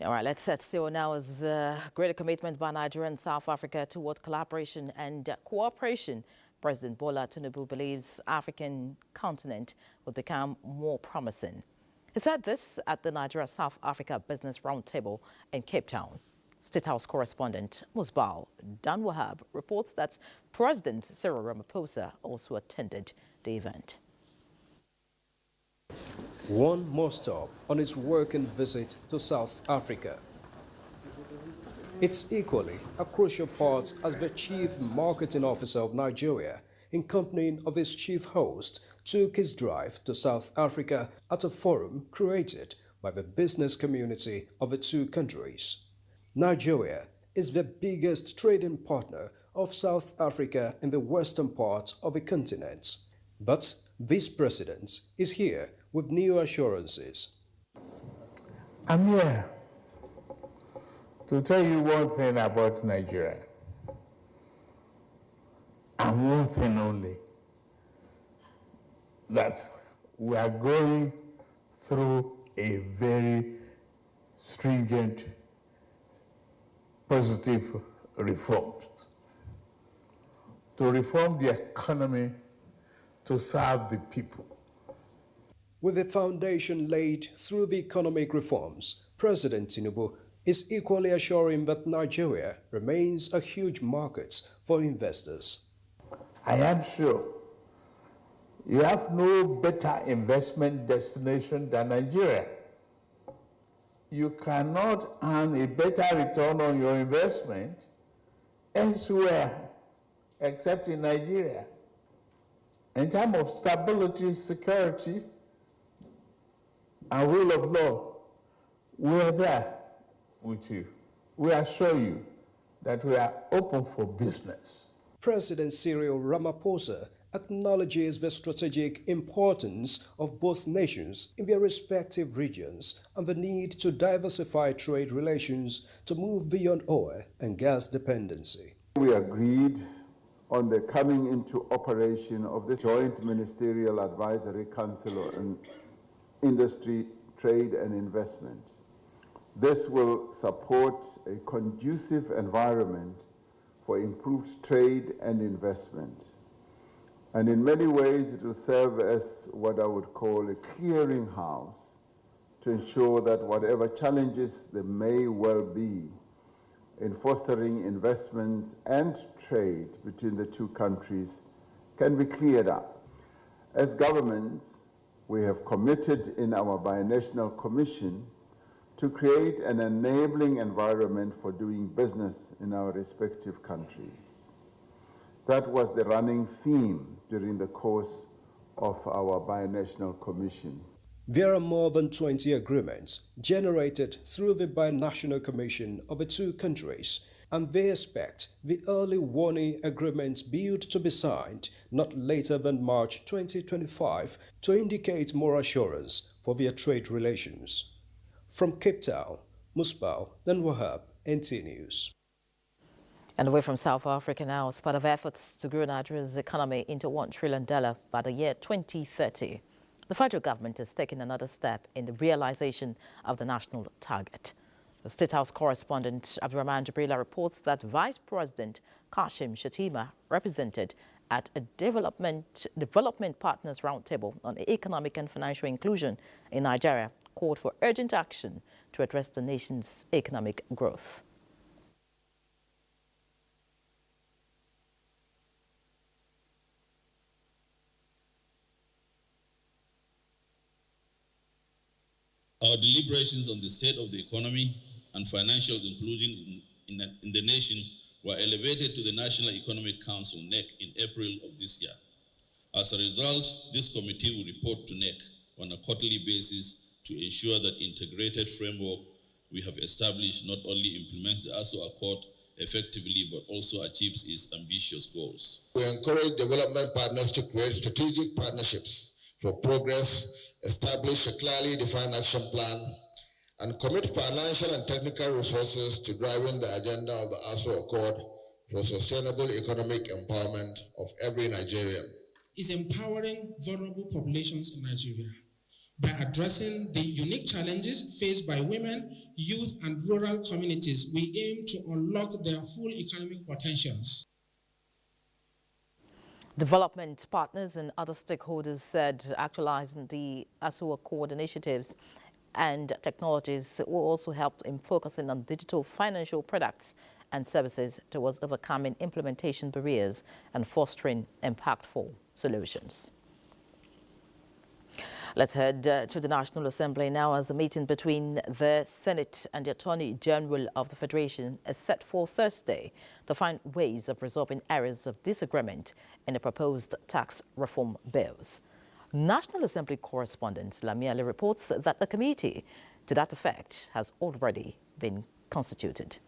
All right, let's set still now as greater commitment by Nigeria and South Africa toward collaboration and cooperation. President Bola Tinubu believes African continent will become more promising. He said this at the Nigeria-South Africa Business Roundtable in Cape Town. State House correspondent Musbal Dan Wahab reports that President Cyril Ramaphosa also attended the event. One more stop on his working visit to South Africa. It's equally a crucial part as the Chief Marketing Officer of Nigeria, in company of his chief host, took his drive to South Africa at a forum created by the business community of the two countries. Nigeria is the biggest trading partner of South Africa in the western part of the continent. But this president is here with new assurances. I'm here to tell you one thing about Nigeria, and one thing only, that we are going through a very stringent, positive reform to reform the economy to serve the people. With the foundation laid through the economic reforms, President Tinubu is equally assuring that Nigeria remains a huge market for investors. I am sure you have no better investment destination than Nigeria. You cannot earn a better return on your investment elsewhere except in Nigeria. In terms of stability, security, and rule of law, we're there with you. We assure you that we are open for business. President Cyril Ramaphosa acknowledges the strategic importance of both nations in their respective regions and the need to diversify trade relations to move beyond oil and gas dependency. We agreed on the coming into operation of the Joint Ministerial Advisory Council on Industry, Trade and Investment. This will support a conducive environment for improved trade and investment. And in many ways, it will serve as what I would call a clearinghouse to ensure that whatever challenges there may well be in fostering investment and trade between the two countries can be cleared up. As governments, we have committed in our binational commission to create an enabling environment for doing business in our respective countries. That was the running theme during the course of our binational commission. There are more than 20 agreements generated through the binational commission of the two countries, and they expect the early warning agreements bill to be signed not later than March 2025 to indicate more assurance for their trade relations. From Cape Town, Musbal Dan Wahab, NTA News. And away from South Africa now, as part of efforts to grow Nigeria's economy into $1 trillion by the year 2030, the federal government is taking another step in the realization of the national target. The State House correspondent Abdurrahman Jibrila reports that Vice President Kashim Shettima, represented at a Development Partners Roundtable on economic and financial inclusion in Nigeria, called for urgent action to address the nation's economic growth. Our deliberations on the state of the economy and financial inclusion in the nation were elevated to the National Economic Council, NEC, in April of this year. As a result, this committee will report to NEC on a quarterly basis to ensure that integrated framework we have established not only implements the ASO Accord effectively, but also achieves its ambitious goals. We encourage development partners to create strategic partnerships for progress, establish a clearly defined action plan, and commit financial and technical resources to driving the agenda of the ASO Accord for sustainable economic empowerment of every Nigerian. Is empowering vulnerable populations in Nigeria. by addressing the unique challenges faced by women, youth, and rural communities. We aim to unlock their full economic potentials. Development partners and other stakeholders said actualizing the ASUA Accord initiatives and technologies will also help in focusing on digital financial products and services towards overcoming implementation barriers and fostering impactful solutions. Let's head to the National Assembly now, as a meeting between the Senate and the Attorney General of the Federation is set for Thursday to find ways of resolving areas of disagreement in the proposed tax reform bills. National Assembly correspondent Lamiale reports that the committee to that effect has already been constituted.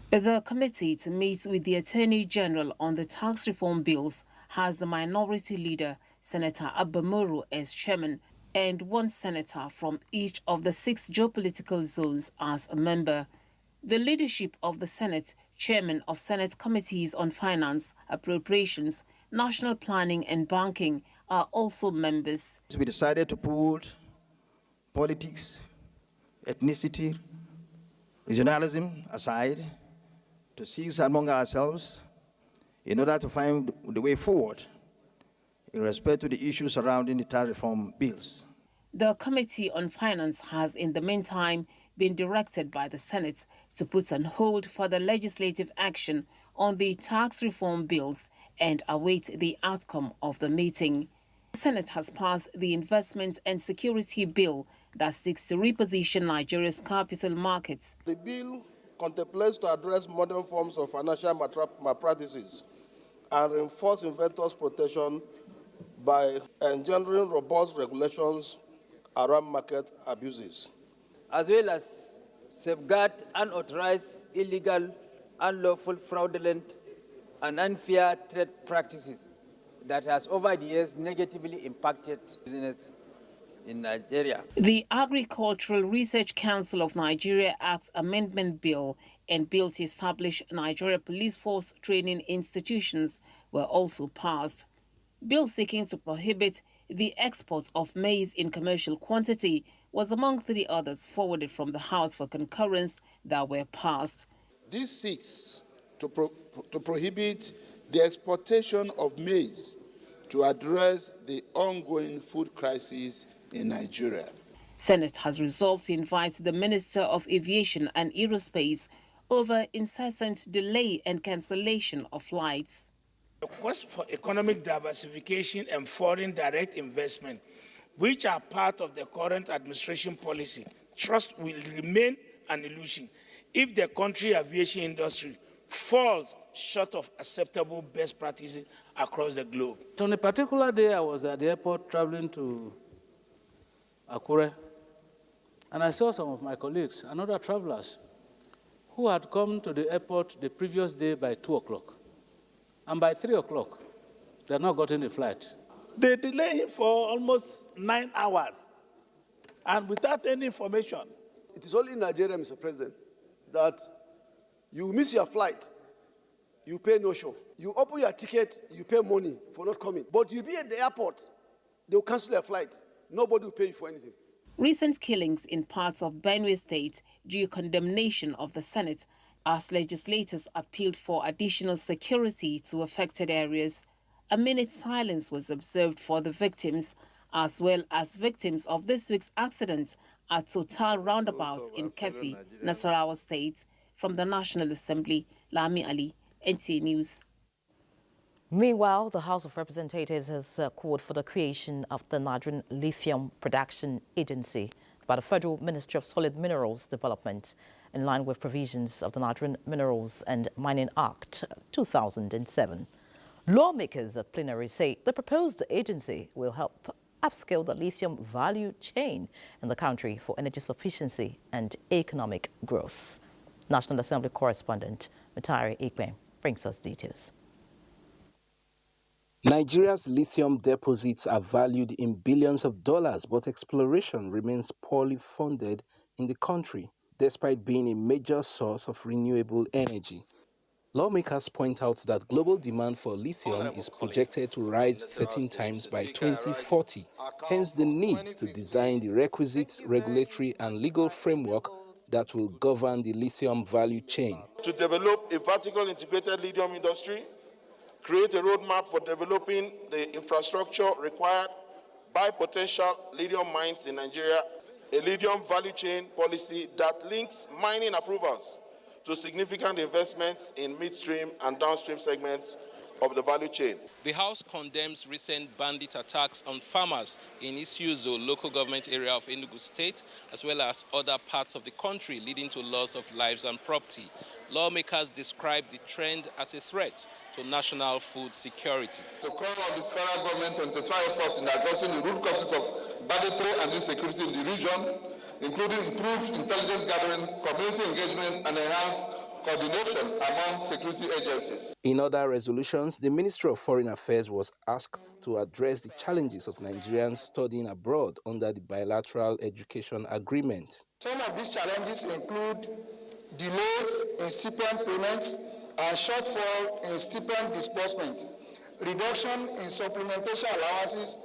The committee to meet with the Attorney General on the tax reform bills has the minority leader, Senator Abamoro, as chairman, and one senator from each of the 6 geopolitical zones as a member. The leadership of the Senate, chairman of Senate Committees on Finance, Appropriations, National Planning and Banking are also members. We decided to put politics, ethnicity, regionalism aside, to seize among ourselves in order to find the way forward in respect to the issues surrounding the tax reform bills. The Committee on Finance has in the meantime been directed by the Senate to put on hold further legislative action on the tax reform bills and await the outcome of the meeting. The Senate has passed the Investment and Security Bill that seeks to reposition Nigeria's capital markets. The bill contemplates to address modern forms of financial malpractices and reinforce investors' protection by engendering robust regulations around market abuses, as well as safeguard unauthorized, illegal, unlawful, fraudulent, and unfair trade practices that has over the years negatively impacted business in Nigeria. The Agricultural Research Council of Nigeria Act Amendment Bill and bill to establish Nigeria Police Force training institutions were also passed. Bill seeking to prohibit the export of maize in commercial quantity was among 3 others forwarded from the House for concurrence that were passed. This seeks to prohibit the exportation of maize to address the ongoing food crisis in Nigeria. Senate has resolved to invite the Minister of Aviation and Aerospace over incessant delay and cancellation of flights. The quest for economic diversification and foreign direct investment, which are part of the current administration policy, trust will remain an illusion if the country aviation industry falls short of acceptable best practices across the globe. On a particular day, I was at the airport traveling to Akure, and I saw some of my colleagues and other travelers who had come to the airport the previous day by 2 o'clock. And by 3 o'clock, they had not gotten a flight. They delay for almost 9 hours, and without any information. It is only in Nigeria, Mr. President, that you miss your flight, you pay no show. You open your ticket, you pay money for not coming. But you be at the airport, they will cancel your flight. Nobody will pay you for anything. Recent killings in parts of Benue State drew condemnation of the Senate as legislators appealed for additional security to affected areas. A minute's silence was observed for the victims, as well as victims of this week's accident at Total Roundabout in Kefi, Nasarawa State. From the National Assembly, Lami Ali, NTA News. Meanwhile, the House of Representatives has called for the creation of the Nigerian Lithium Production Agency by the Federal Ministry of Solid Minerals Development, in line with provisions of the Nigerian Minerals and Mining Act 2007. Lawmakers at plenary say the proposed agency will help upscale the lithium value chain in the country for energy sufficiency and economic growth. National Assembly correspondent Mutari Ikwe brings us details. Nigeria's lithium deposits are valued in billions of dollars, but exploration remains poorly funded in the country, despite being a major source of renewable energy. Lawmakers point out that global demand for lithium is projected to rise 13 times by 2040, hence the need to design the requisite regulatory and legal framework that will govern the lithium value chain. To develop a vertical integrated lithium industry, create a roadmap for developing the infrastructure required by potential lithium mines in Nigeria, a lithium value chain policy that links mining approvals to significant investments in midstream and downstream segments of the value chain. The House condemns recent bandit attacks on farmers in Isuzu local government area of Enugu State, as well as other parts of the country, leading to loss of lives and property. Lawmakers describe the trend as a threat to national food security. To call on the federal government to intensify efforts in addressing the root causes of banditry and insecurity in the region, including improved intelligence gathering, community engagement, and enhanced coordination among security agencies. In other resolutions, the Ministry of Foreign Affairs was asked to address the challenges of Nigerians studying abroad under the bilateral education agreement. Some of these challenges include delays in stipend payments and shortfall in stipend disbursement, reduction in supplementation allowances,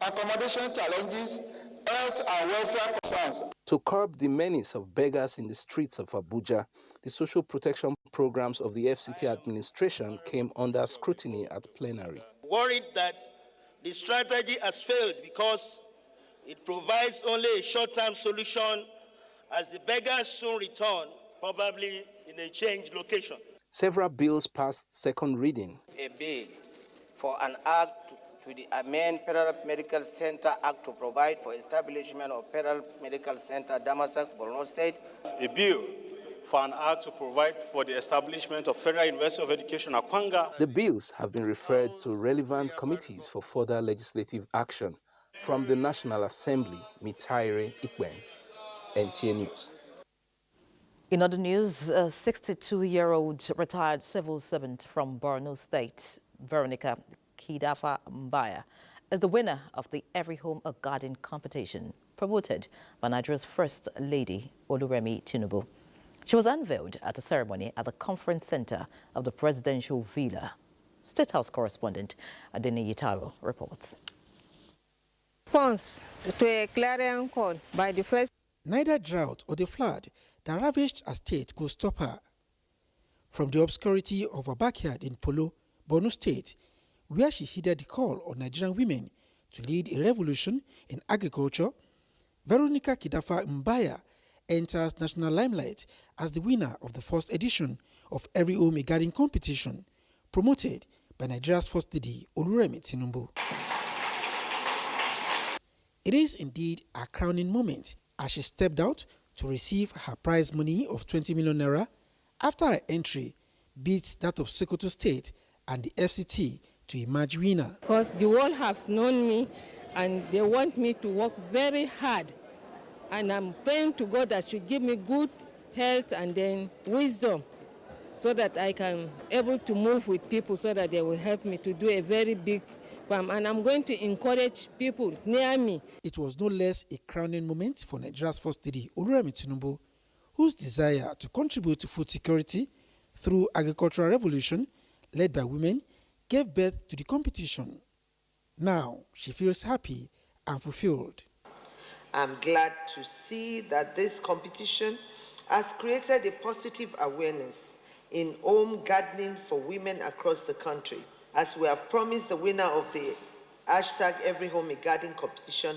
accommodation challenges, health and welfare concerns. To curb the menace of beggars in the streets of Abuja, the social protection programs of the FCT administration came under scrutiny at plenary. Worried that the strategy has failed because it provides only a short-term solution as the beggars soon return, probably in a changed location. Several bills passed second reading. A bill for an act to the amend Federal Medical Center Act to provide for establishment of Federal Medical Center, Damasak, Borno State. A bill for an act to provide for the establishment of Federal University of Education, Akwanga. The bills have been referred to relevant committees for further legislative action. From the National Assembly, Mitaire Ikben, NTA News. In other news, a 62-year-old retired civil servant from Borno State, Veronica Kidafa Mbaya, is the winner of the Every Home a Garden competition, promoted by Nigeria's First Lady, Oluremi Tinubu. She was unveiled at a ceremony at the conference center of the presidential villa. State House correspondent Adene Yitaro reports. Response to a clarion call by the first. Neither drought or the flood that ravaged a state could stop her. From the obscurity of her backyard in Polo, Borno State, where she heeded the call on Nigerian women to lead a revolution in agriculture, Veronica Kidafa Mbaya enters national limelight as the winner of the first edition of Every Home a Garden competition, promoted by Nigeria's First Lady, Oluremi Tinubu. It is indeed a crowning moment as she stepped out to receive her prize money of 20 million naira after her entry beats that of Sokoto State and the FCT to emerge winner. Because the world has known me and they want me to work very hard. And I'm praying to God that should give me good health and then wisdom so that I can able to move with people so that they will help me to do a very big farm. And I'm going to encourage people near me. It was no less a crowning moment for Nigeria's First Lady, Oluremi Tinubu, whose desire to contribute to food security through agricultural revolution led by women gave birth to the competition. Now she feels happy and fulfilled. I'm glad to see that this competition has created a positive awareness in home gardening for women across the country. As we have promised, the winner of the hashtag Every Home a Garden competition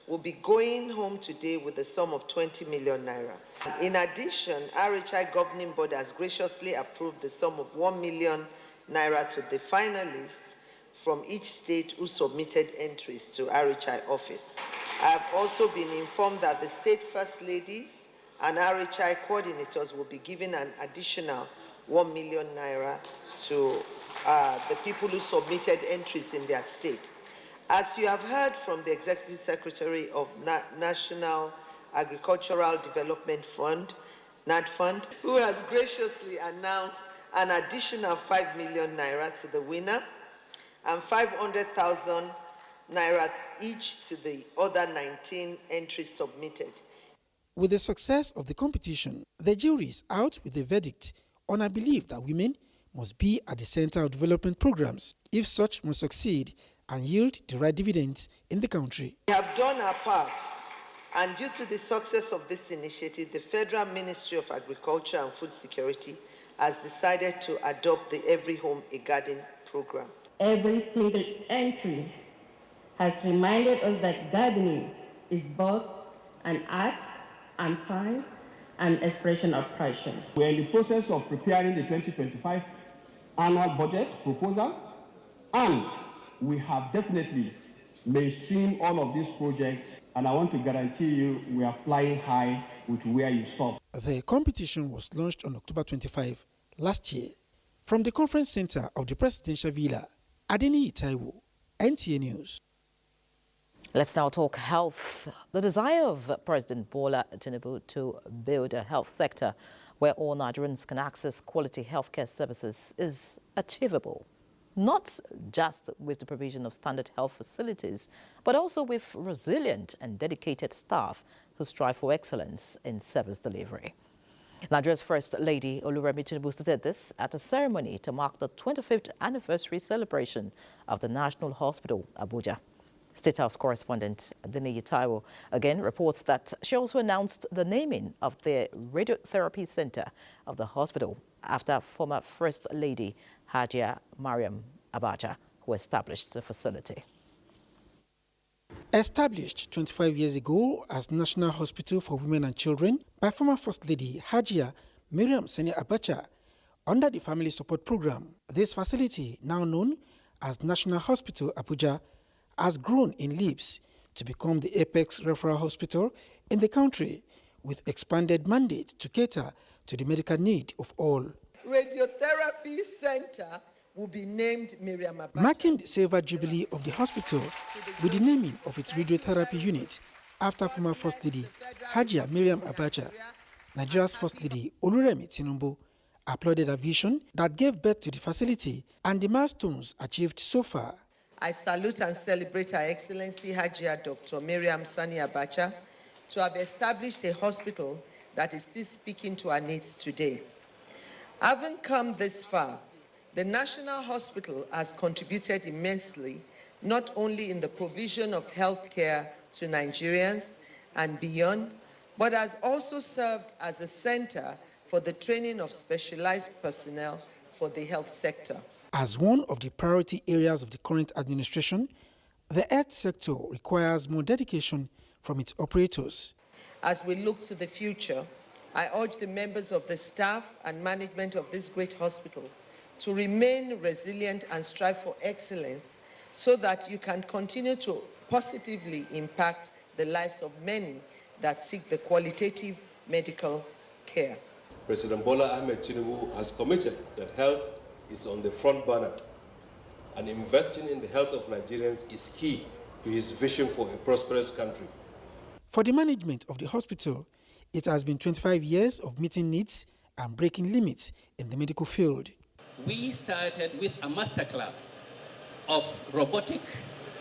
will be going home today with a sum of 20 million naira. In addition, RHI governing board has graciously approved the sum of 1 million naira to the finalists from each state who submitted entries to RHI office. I have also been informed that the state first ladies and RHI coordinators will be given an additional 1 million naira to the people who submitted entries in their state. As you have heard from the Executive Secretary of National Agricultural Development Fund, NADFund, who has graciously announced an additional 5 million naira to the winner and 500,000 naira each to the other 19 entries submitted. With the success of the competition, the jury is out with a verdict on a belief that women must be at the center of development programs if such must succeed and yield the right dividends in the country. We have done our part, and due to the success of this initiative, the Federal Ministry of Agriculture and Food Security has decided to adopt the Every Home a Garden program. Every single entry has reminded us that gardening is both an art and science and expression of passion. We're in the process of preparing the 2025 annual budget proposal, and we have definitely mainstreamed all of these projects, and I want to guarantee you we are flying high with where you saw. The competition was launched on October 25 last year. From the conference center of the Presidential Villa, Adeni Taiwo, NTA News. Let's now talk health. The desire of President Bola Tinubu to build a health sector where all Nigerians can access quality healthcare services is achievable, not just with the provision of standard health facilities, but also with resilient and dedicated staff who strive for excellence in service delivery. Nigeria's First Lady Oluremi Tinubu stated this at a ceremony to mark the 25th anniversary celebration of the National Hospital, Abuja. State House correspondent Adeni Taiwo again reports that she also announced the naming of the radiotherapy center of the hospital after former First Lady Hajia Mariam Abacha, who established the facility. Established 25 years ago as National Hospital for Women and Children by former First Lady Hajia Mariam Abacha under the Family Support Program, this facility, now known as National Hospital Abuja, has grown in leaps to become the apex referral hospital in the country with expanded mandate to cater to the medical need of all. Radiotherapy Center will be named Mariam Abacha. Marking the silver jubilee of the hospital with the naming of its radiotherapy unit after former First Lady Hajia Mariam Abacha, Nigeria's First Lady Oluremi Tinubu applauded a vision that gave birth to the facility and the milestones achieved so far. I salute and celebrate Her Excellency Hajia Dr. Mariam Sani Abacha to have established a hospital that is still speaking to our needs today. Having come this far, the National Hospital has contributed immensely, not only in the provision of health care to Nigerians and beyond, but has also served as a center for the training of specialized personnel for the health sector. As one of the priority areas of the current administration, the health sector requires more dedication from its operators. As we look to the future, I urge the members of the staff and management of this great hospital to remain resilient and strive for excellence so that you can continue to positively impact the lives of many that seek the qualitative medical care. President Bola Ahmed Tinubu has committed that health is on the front burner, and investing in the health of Nigerians is key to his vision for a prosperous country. For the management of the hospital, it has been 25 years of meeting needs and breaking limits in the medical field. We started with a masterclass of robotic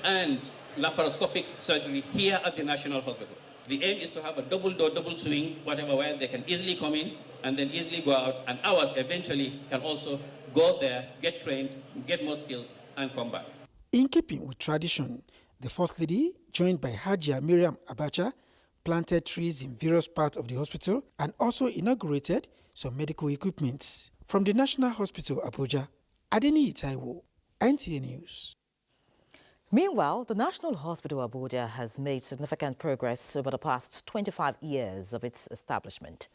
and laparoscopic surgery here at the National Hospital. The aim is to have a double door, double swing, whatever, where they can easily come in and then easily go out, and ours eventually can also go there, get trained, get more skills, and come back. In keeping with tradition, the First Lady, joined by Hajia Mariam Abacha, planted trees in various parts of the hospital and also inaugurated some medical equipment. From the National Hospital Abuja, Adeni Taiwo, NTA News. Meanwhile, the National Hospital Abuja has made significant progress over the past 25 years of its establishment.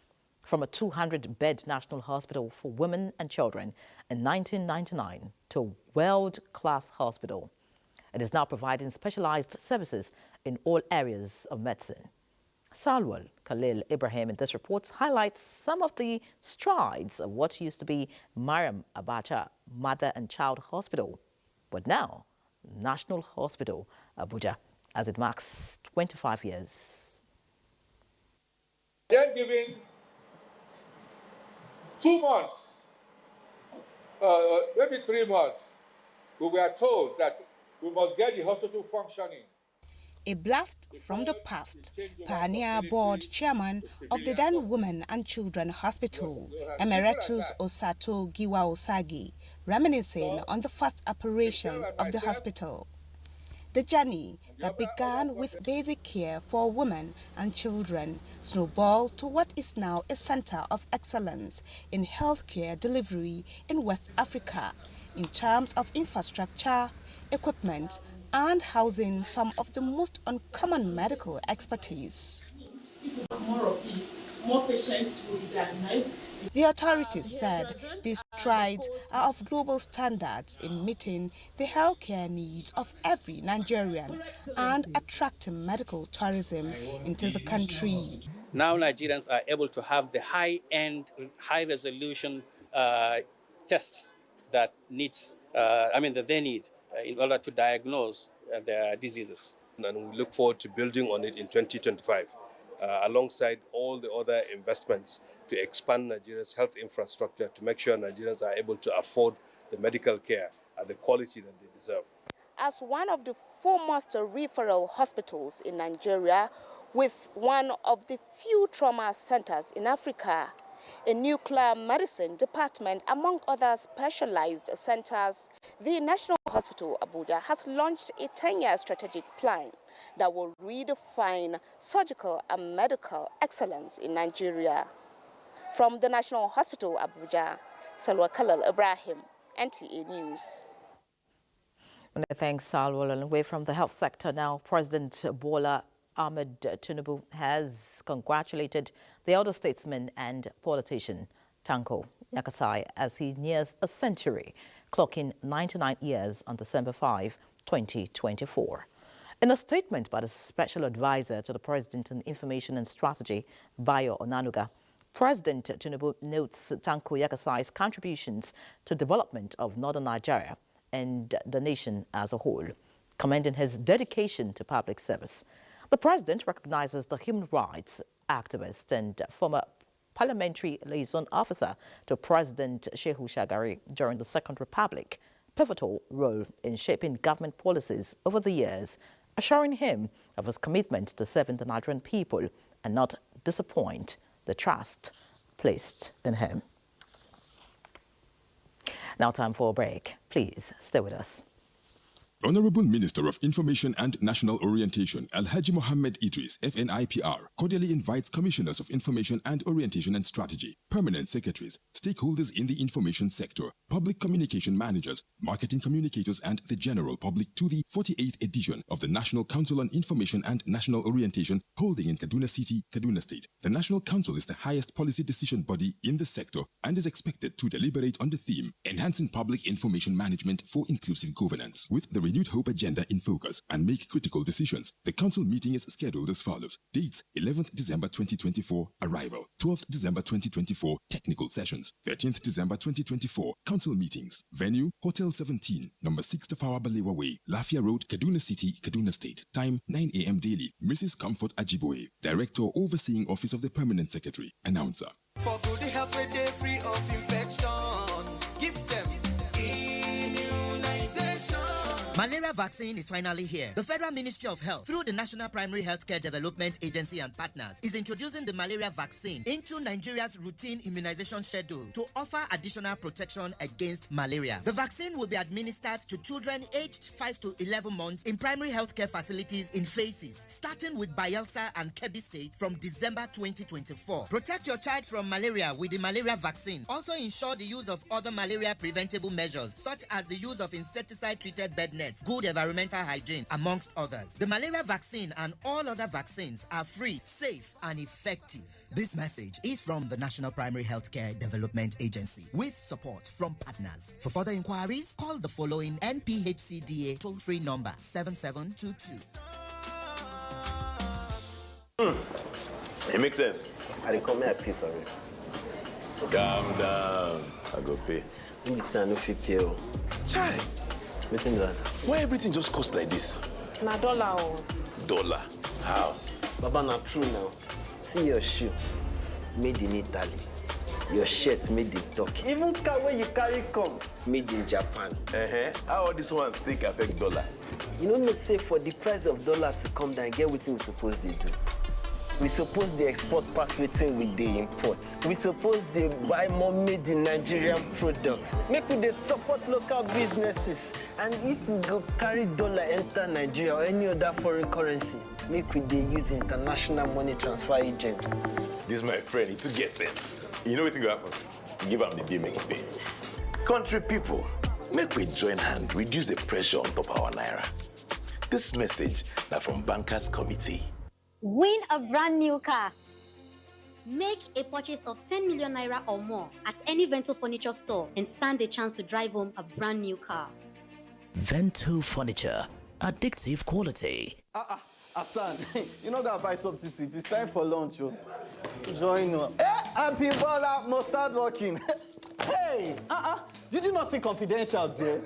From a 200-bed National Hospital for Women and Children in 1999 to a world-class hospital, it is now providing specialized services in all areas of medicine. Salwal Khalil Ibrahim in this report highlights some of the strides of what used to be Mariam Abacha Mother and Child Hospital, but now National Hospital Abuja, as it marks 25 years. Then giving 2 months, maybe 3 months, we were told that we must get the hospital functioning. A blast from the past. Pioneer Board Chairman of the then Women and Children Hospital, Emeritus Osato Giwa Osagi, reminiscing on the first operations of the hospital. The journey that began with basic care for women and children snowballed to what is now a center of excellence in healthcare delivery in West Africa in terms of infrastructure, equipment, and housing some of the most uncommon medical expertise. More of this, more patients will be diagnosed. The authorities said these strides are of global standards in meeting the healthcare needs of every Nigerian and attracting medical tourism into the country. Now Nigerians are able to have the high-end, high-resolution tests that they need in order to diagnose their diseases. And we look forward to building on it in 2025. Alongside all the other investments to expand Nigeria's health infrastructure to make sure Nigerians are able to afford the medical care at the quality that they deserve. As one of the foremost referral hospitals in Nigeria, with one of the few trauma centers in Africa, a nuclear medicine department, among other specialized centers, the National Hospital Abuja has launched a 10-year strategic plan that will redefine surgical and medical excellence in Nigeria. From the National Hospital Abuja, Salwa Khalil Ibrahim, NTA News. Thanks, Salwa. And away from the health sector now, President Bola Ahmed Tinubu has congratulated the elder statesman and politician Tanko Yakasai as he nears a century, clocking 99 years on December 5, 2024. In a statement by the Special Advisor to the President on Information and Strategy, Bayo Onanuga, President Tinubu notes Tanko Yakasai's contributions to development of northern Nigeria and the nation as a whole, commending his dedication to public service. The President recognizes the human rights activist and former parliamentary liaison officer to President Shehu Shagari during the Second Republic, pivotal role in shaping government policies over the years, assuring him of his commitment to serving the Nigerian people and not disappoint the trust placed in him. Now time for a break. Please stay with us. Honorable Minister of Information and National Orientation, Alhaji Mohammed Idris, FNIPR, cordially invites Commissioners of Information and Orientation and Strategy, Permanent Secretaries, stakeholders in the information sector, public communication managers, marketing communicators, and the general public to the 48th edition of the National Council on Information and National Orientation, holding in Kaduna City, Kaduna State. The National Council is the highest policy decision body in the sector and is expected to deliberate on the theme, Enhancing Public Information Management for Inclusive Governance. With the Renewed Hope agenda in focus and make critical decisions, the council meeting is scheduled as follows. Dates: 11th December 2024, arrival. 12th December 2024, technical sessions. 13th December 2024, council meetings. Venue: Hotel 17, number 6 Tafawa Balewa Way, Lafia Road, Kaduna City, Kaduna State. Time: 9 a.m. daily. Mrs. Comfort Ajiboye, Director, Overseeing Office of the Permanent Secretary. Announcer. For good health, we're free of infection. Give them immunization. Malaria vaccine is finally here. The Federal Ministry of Health, through the National Primary Healthcare Development Agency and partners, is introducing the malaria vaccine into Nigeria's routine immunization schedule to offer additional protection against malaria. The vaccine will be administered to children aged 5 to 11 months in primary healthcare facilities in phases, starting with Bayelsa and Kebbi State from December 2024. Protect your child from malaria with the malaria vaccine. Also ensure the use of other malaria preventable measures, such as the use of insecticide-treated bed nets, good environmental hygiene, amongst others. The malaria vaccine and all other vaccines are free, safe, and effective. This message is from the National Primary Healthcare Development Agency with support from partners. For further inquiries, call the following NPHCDA toll-free number 7722. It makes sense. I come here a piece of it. Calm down. I go pay. You need to know if you Chai. That. Why everything just costs like this? Na dollar. Dollar? How? Baba, na true now. See your shoe. Made in Italy. Your shirt made in Turkey. Even car where you carry come, made in Japan. How all these ones think affect dollar? You know, say for the price of dollar to come down, get what we suppose they do. We suppose they export past waiting with the import. We suppose they buy more made in Nigerian products. Make we they support local businesses. And if we go carry dollar enter Nigeria or any other foreign currency, make we they use international money transfer agents. This is my friend, he too get sense. You know what's going to happen? Give him the bill, make it pay. Country people, make we join hand, reduce the pressure on top our naira. This message now from Bankers Committee. Win a brand new car. Make a purchase of 10 million naira or more at any Vento Furniture store and stand a chance to drive home a brand new car. Vento Furniture, addictive quality. Hassan, you know that buy something to eat. It's time for lunch, yo. Join us. Auntie Bola must start working. Hey, did you not see Confidential there?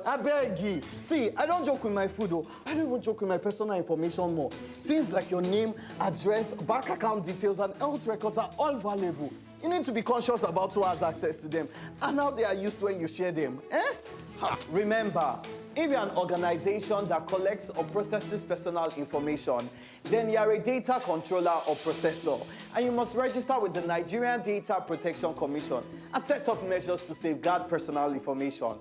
I beg you. See, I don't joke with my food, though. I don't even joke with my personal information more. Things like your name, address, bank account details, and health records are all valuable. You need to be conscious about who has access to them and how they are used when you share them. Remember, if you're an organization that collects or processes personal information, then you're a data controller or processor, and you must register with the Nigerian Data Protection Commission and set up measures to safeguard personal information.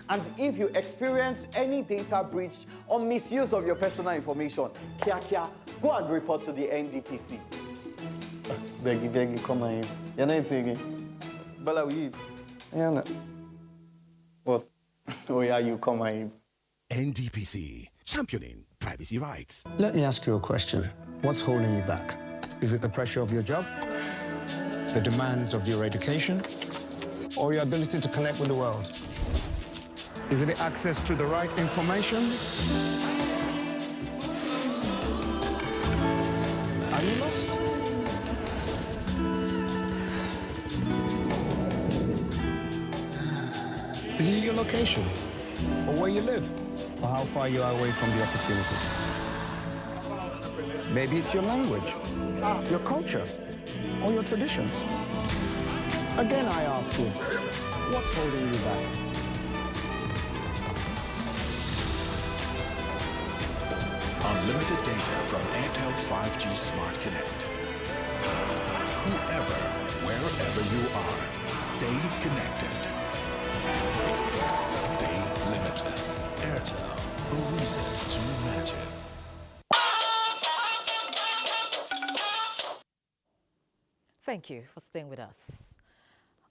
And if you experience any data breach or misuse of your personal information, go and report to the NDPC. Beg you, come on in. You're not thinking. Bala, we eat. Yeah, what? Oh, yeah, you come on in. NDPC, championing privacy rights. Let me ask you a question. What's holding you back? Is it the pressure of your job, the demands of your education, or your ability to connect with the world? Is it the access to the right information? Are you lost? Is it your location, or where you live, or how far you are away from the opportunity? Maybe it's your language, your culture, or your traditions. Again, I ask you, what's holding you back? Unlimited data from Airtel 5G Smart Connect. Whoever, wherever you are, stay connected. Stay limitless. Airtel, a reason to imagine. Thank you for staying with us.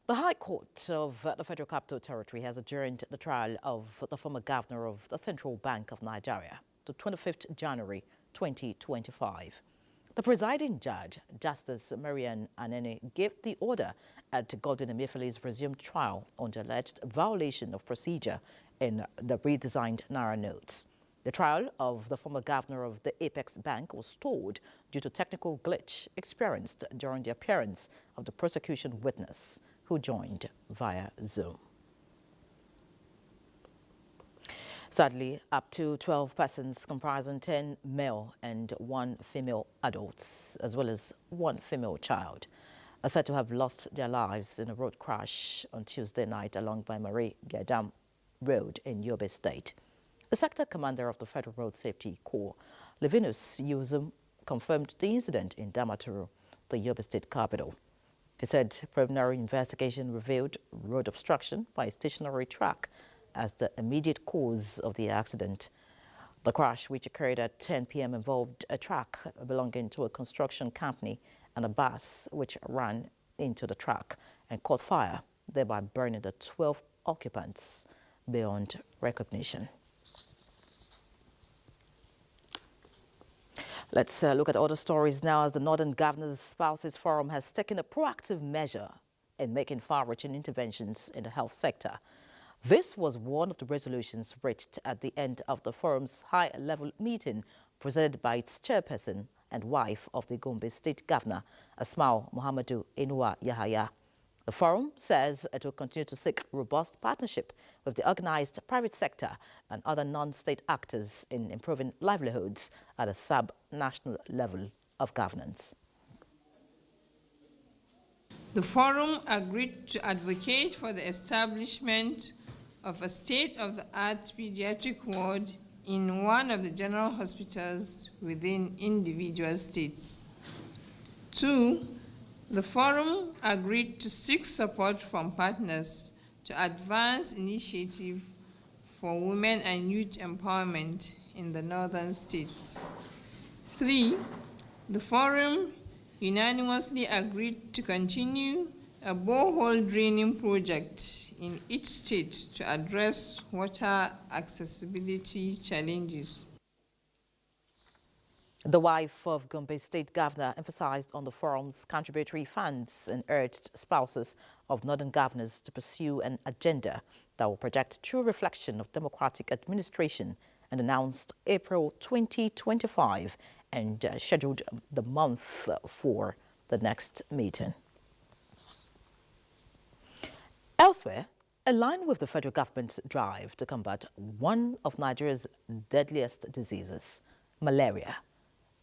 The High Court of the Federal Capital Territory has adjourned the trial of the former governor of the Central Bank of Nigeria to 25th January 2025. The presiding judge, Justice Marian Anene, gave the order at Godwin Emefiele's resumed trial on the alleged violation of procedure in the redesigned Naira notes. The trial of the former governor of the Apex Bank was stalled due to technical glitch experienced during the appearance of the prosecution witness, who joined via Zoom. Sadly, up to 12 persons comprising 10 male and 1 female adults, as well as 1 female child, are said to have lost their lives in a road crash on Tuesday night along by Marie Gadam Road in Yobe State. The sector commander of the Federal Road Safety Corps, Levinus Yuzum, confirmed the incident in Damaturu, the Yobe State capital. He said preliminary investigation revealed road obstruction by a stationary truck as the immediate cause of the accident. The crash, which occurred at 10 p.m., involved a truck belonging to a construction company and a bus which ran into the truck and caught fire, thereby burning the 12 occupants beyond recognition. Let's look at other stories now, as the Northern Governors Spouses Forum has taken a proactive measure in making far-reaching interventions in the health sector. This was one of the resolutions reached at the end of the forum's high-level meeting presided by its chairperson and wife of the Gombe State Governor, Asmau Muhammadu Inuwa Yahaya. The forum says it will continue to seek robust partnership with the organized private sector and other non-state actors in improving livelihoods at a sub-national level of governance. The forum agreed to advocate for the establishment of a state-of-the-art pediatric ward in one of the general hospitals within individual states. 2, the forum agreed to seek support from partners to advance initiatives for women and youth empowerment in the northern states. 3, the forum unanimously agreed to continue a borehole draining project in each state to address water accessibility challenges. The wife of Gombe State Governor emphasized on the forum's contributory funds and urged spouses of northern governors to pursue an agenda that will project true reflection of democratic administration, and announced April 2025 and scheduled the month for the next meeting. Elsewhere, in line with the federal government's drive to combat one of Nigeria's deadliest diseases, malaria,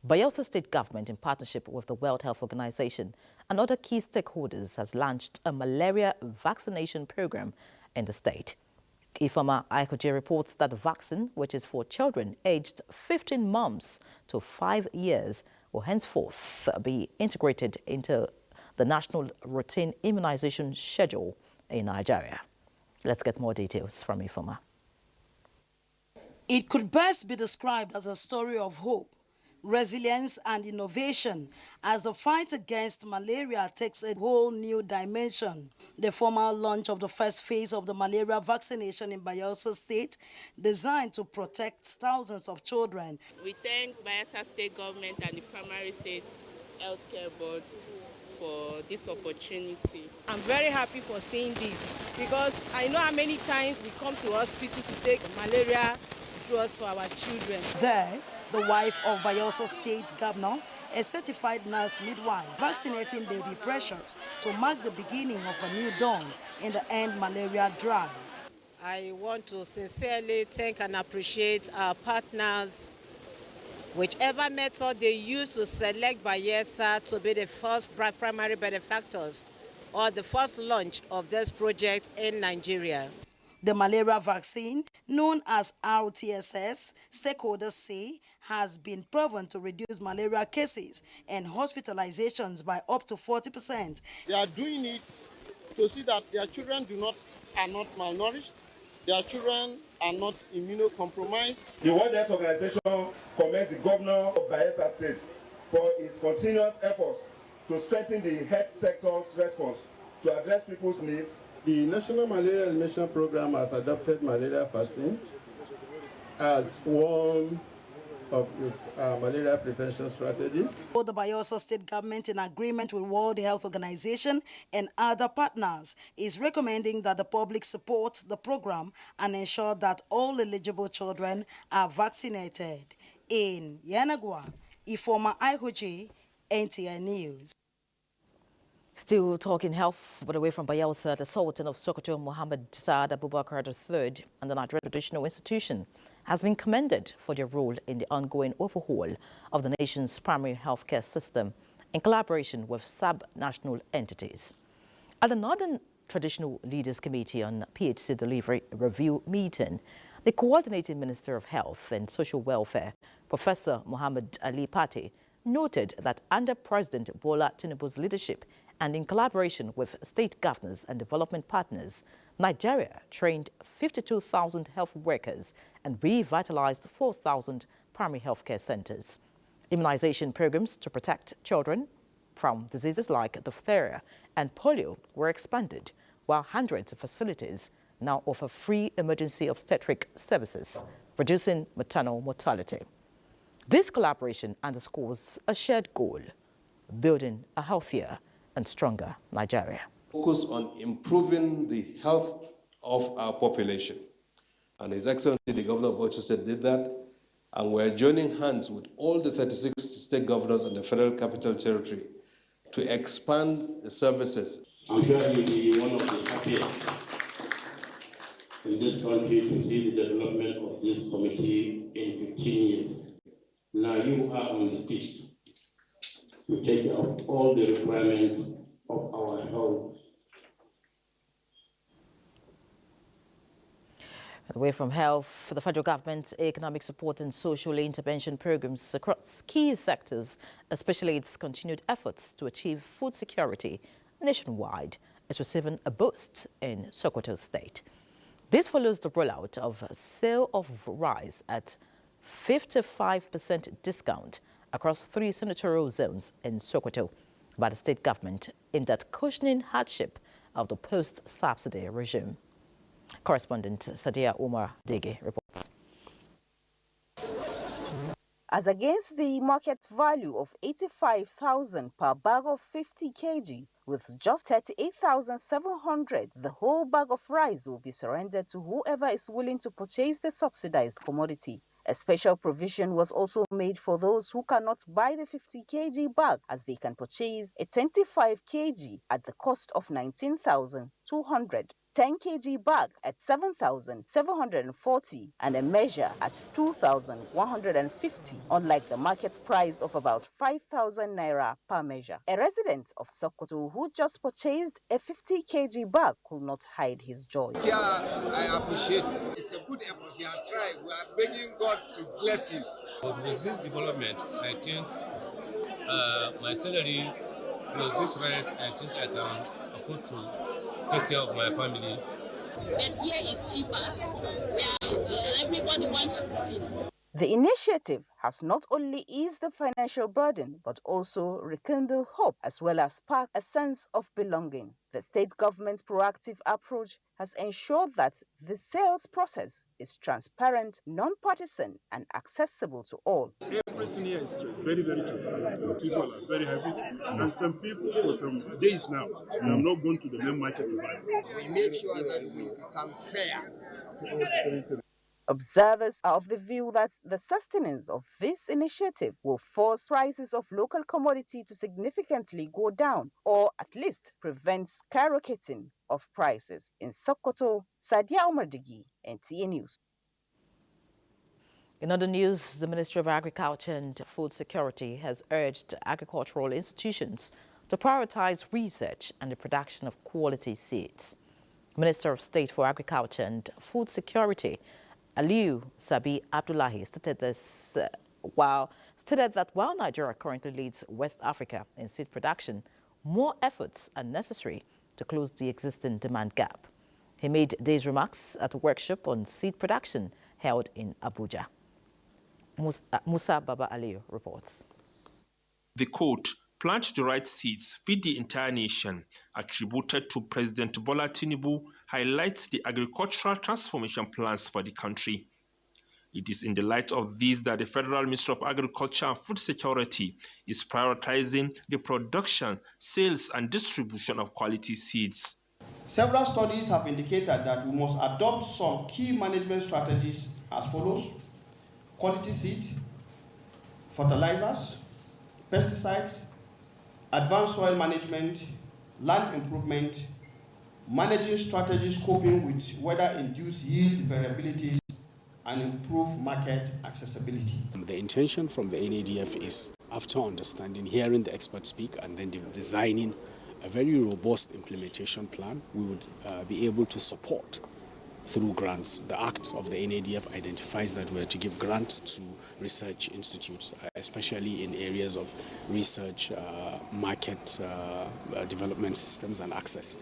Bayelsa State Government, in partnership with the World Health Organization and other key stakeholders, has launched a malaria vaccination program in the state. Ifeoma Aikoje reports that the vaccine, which is for children aged 15 months to 5 years, will henceforth be integrated into the national routine immunization schedule in Nigeria. Let's get more details from Ifeoma. It could best be described as a story of hope, resilience and innovation as the fight against malaria takes a whole new dimension. The formal launch of the first phase of the malaria vaccination in Bayelsa State, designed to protect thousands of children. We thank Bayelsa State Government and the Primary State Healthcare Board for this opportunity. I'm very happy for seeing this because I know how many times we come to hospital to take malaria drugs for our children. There, the wife of Bayelsa State Governor, a certified nurse midwife, vaccinating baby Precious to mark the beginning of a new dawn in the End Malaria Drive. I want to sincerely thank and appreciate our partners, whichever method they use to select Bayelsa to be the first primary benefactors or the first launch of this project in Nigeria. The malaria vaccine, known as RTSS, stakeholders say has been proven to reduce malaria cases and hospitalizations by up to 40%. They are doing it to see that their children are not malnourished, their children are not immunocompromised. The World Health Organization commends the governor of Bayelsa State for his continuous efforts to strengthen the health sector's response to address people's needs. The National Malaria Elimination Program has adopted malaria vaccine as one of its malaria prevention strategies. The Bayelsa State Government, in agreement with World Health Organization and other partners, is recommending that the public support the program and ensure that all eligible children are vaccinated. In Yanagwa, Ifeoma Aikoje, NTA News. Still talking health, but away from Bayelsa, the Sultan of Sokoto, Mohammed Saad Abubakar III, and the Nigerian Judicial Institution has been commended for their role in the ongoing overhaul of the nation's primary healthcare system in collaboration with sub-national entities. At the Northern Traditional Leaders Committee on PHC Delivery Review meeting, the Coordinating Minister of Health and Social Welfare, Professor Muhammad Ali Pate, noted that under President Bola Tinubu's leadership and in collaboration with state governors and development partners, Nigeria trained 52,000 health workers and revitalized 4,000 primary healthcare centers. Immunization programs to protect children from diseases like diphtheria and polio were expanded, while hundreds of facilities now offer free emergency obstetric services, reducing maternal mortality. This collaboration underscores a shared goal, building a healthier and stronger Nigeria. Focus on improving the health of our population. And His Excellency, the Governor of Bauchi State, did that. And we're joining hands with all the 36 state governors and the Federal Capital Territory to expand the services. I'm sure you'll be one of the happiest in this country to see the development of this committee in 15 years. Now you are on the street to take care of all the requirements of our health. Away from health, the federal government's economic support and social intervention programs across key sectors, especially its continued efforts to achieve food security nationwide, is receiving a boost in Sokoto State. This follows the rollout of sale of rice at 55% discount across 3 senatorial zones in Sokoto by the state government aimed at cushioning hardship of the post-subsidy regime. Correspondent Sadia Umar Dege reports. As against the market value of 85,000 per bag of 50 kg, with just 38,700, the whole bag of rice will be surrendered to whoever is willing to purchase the subsidized commodity. A special provision was also made for those who cannot buy the 50 kg bag, as they can purchase a 25 kg at the cost of 19,200. 10 kg bag at 7,740 and a measure at 2,150, unlike the market price of about 5,000 naira per measure. A resident of Sokoto who just purchased a 50 kg bag could not hide his joy. Yeah, I appreciate it. It's a good effort he has tried. We are begging God to bless him. But with this development, I think my salary plus this rice, I think I can afford to take care of my family. But here is cheaper, where everybody wants things. The initiative has not only eased the financial burden, but also rekindled hope as well as sparked a sense of belonging. The state government's proactive approach has ensured that the sales process is transparent, non-partisan, and accessible to all. Everything here is very, very transparent. People are very happy, and some people for some days now have not gone to the main market to buy. We make sure that we become fair to all people. Observers are of the view that the sustenance of this initiative will force prices of local commodity to significantly go down, or at least prevent skyrocketing of prices. In Sokoto, Sadia Omardigi, NTA News. In other news, the Ministry of Agriculture and Food Security has urged agricultural institutions to prioritize research and the production of quality seeds. Minister of State for Agriculture and Food Security, Aliyu Sabi Abdullahi, stated that while Nigeria currently leads West Africa in seed production, more efforts are necessary to close the existing demand gap. He made these remarks at a workshop on seed production held in Abuja. Musa Baba Aliyu reports. The quote, "Plant the right seeds, feed the entire nation," attributed to President Bola Tinubu, highlights the agricultural transformation plans for the country. It is in the light of this that the Federal Ministry of Agriculture and Food Security is prioritizing the production, sales, and distribution of quality seeds. Several studies have indicated that we must adopt some key management strategies as follows: quality seeds, fertilizers, pesticides, advanced soil management, land improvement, managing strategies coping with weather-induced yield variabilities, and improve market accessibility. The intention from the NADF is, after understanding, hearing the experts speak, and then designing a very robust implementation plan, we would be able to support through grants. The Act of the NADF identifies that we are to give grants to research institutes, especially in areas of research, market development systems, and access.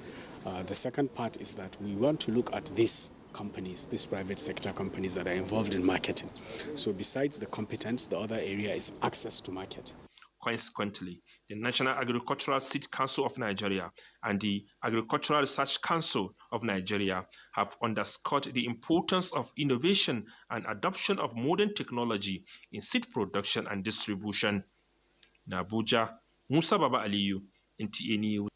The second part is that we want to look at these companies, these private sector companies that are involved in marketing. So besides the competence, the other area is access to market. Consequently, the National Agricultural Seed Council of Nigeria and the Agricultural Research Council of Nigeria have underscored the importance of innovation and adoption of modern technology in seed production and distribution. In Abuja, Musa Baba Aliyu, NTA News.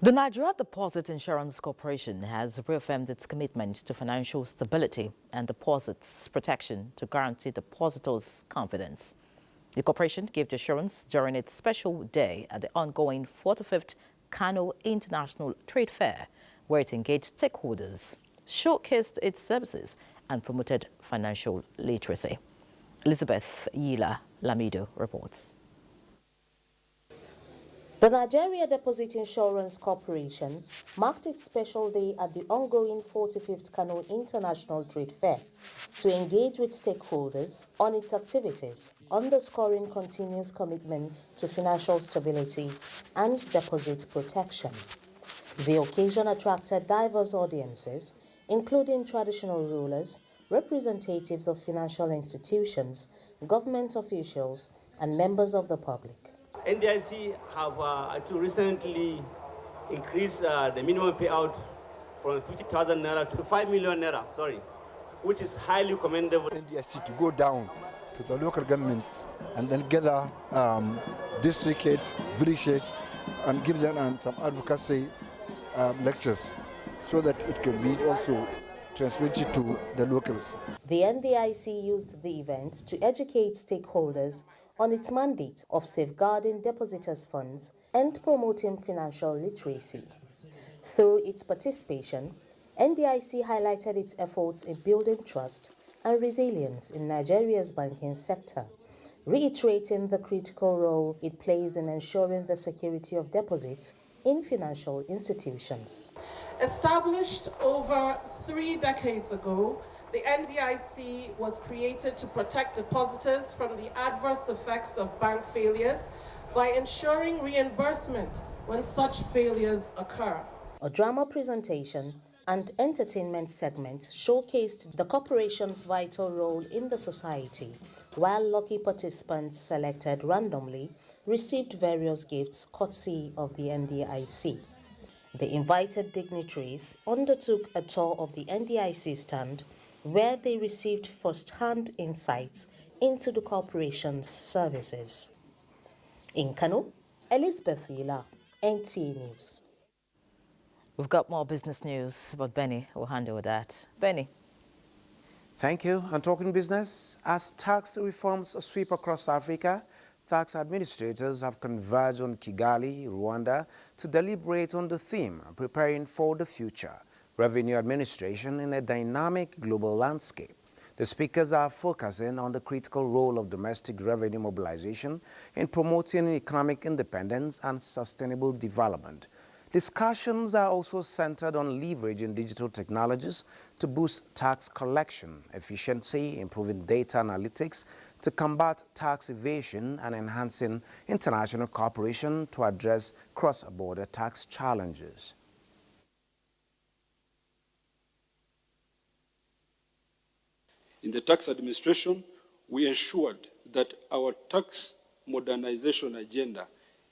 The Nigeria Deposit Insurance Corporation has reaffirmed its commitment to financial stability and deposits protection to guarantee depositors' confidence. The corporation gave the assurance during its special day at the ongoing 45th Kano International Trade Fair, where it engaged stakeholders, showcased its services, and promoted financial literacy. Elizabeth Yila Lamido reports. The Nigeria Deposit Insurance Corporation marked its special day at the ongoing 45th Kano International Trade Fair to engage with stakeholders on its activities, underscoring continuous commitment to financial stability and deposit protection. The occasion attracted diverse audiences, including traditional rulers, representatives of financial institutions, government officials, and members of the public. NDIC have recently increased the minimum payout from 50,000 naira to 5 million naira, which is highly commendable. NDIC to go down to the local governments and then gather district heads, village heads, and give them some advocacy lectures so that it can be also transmitted to the locals. The NDIC used the event to educate stakeholders on its mandate of safeguarding depositors' funds and promoting financial literacy. Through its participation, NDIC highlighted its efforts in building trust and resilience in Nigeria's banking sector, reiterating the critical role it plays in ensuring the security of deposits in financial institutions. Established over 3 decades ago, the NDIC was created to protect depositors from the adverse effects of bank failures by ensuring reimbursement when such failures occur. A drama presentation and entertainment segment showcased the corporation's vital role in the society, while lucky participants selected randomly received various gifts courtesy of the NDIC. The invited dignitaries undertook a tour of the NDIC stand, where they received first-hand insights into the corporation's services. In Kano, Elizabeth Wheeler, NTA News. We've got more business news, but Benny will handle that. Benny. Thank you. And talking business, as tax reforms sweep across Africa, tax administrators have converged on Kigali, Rwanda, to deliberate on the theme, preparing for the future. Revenue administration in a dynamic global landscape. The speakers are focusing on the critical role of domestic revenue mobilization in promoting economic independence and sustainable development. Discussions are also centered on leveraging digital technologies to boost tax collection efficiency, improving data analytics to combat tax evasion, and enhancing international cooperation to address cross-border tax challenges. In the tax administration, we ensured that our tax modernization agenda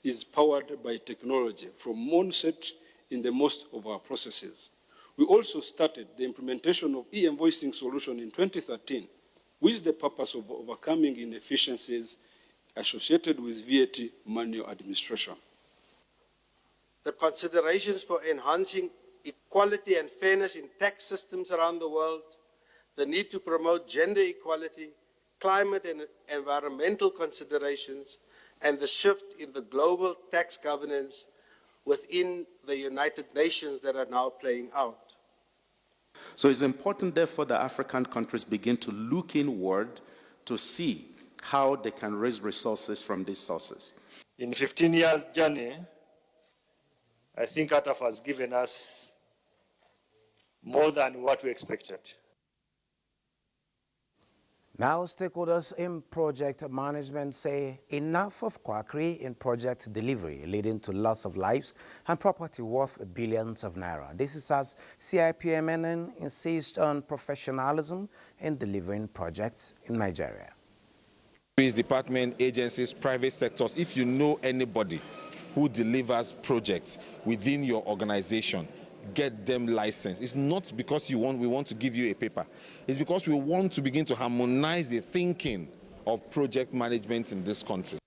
is powered by technology from onset in the most of our processes. We also started the implementation of e-invoicing solution in 2013 with the purpose of overcoming inefficiencies associated with VAT manual administration. The considerations for enhancing equality and fairness in tax systems around the world, the need to promote gender equality, climate and environmental considerations, and the shift in the global tax governance within the United Nations that are now playing out. So it's important, therefore, that African countries begin to look inward to see how they can raise resources from these sources. In 15 years' journey, I think ATAF has given us more than what we expected. Now, stakeholders in project management say enough of quackery in project delivery, leading to loss of lives and property worth billions of naira. This is as CIPMNN insists on professionalism in delivering projects in Nigeria. Police department, agencies, private sectors, if you know anybody who delivers projects within your organization, get them licensed. It's not because we want to give you a paper. It's because we want to begin to harmonize the thinking of project management in this country.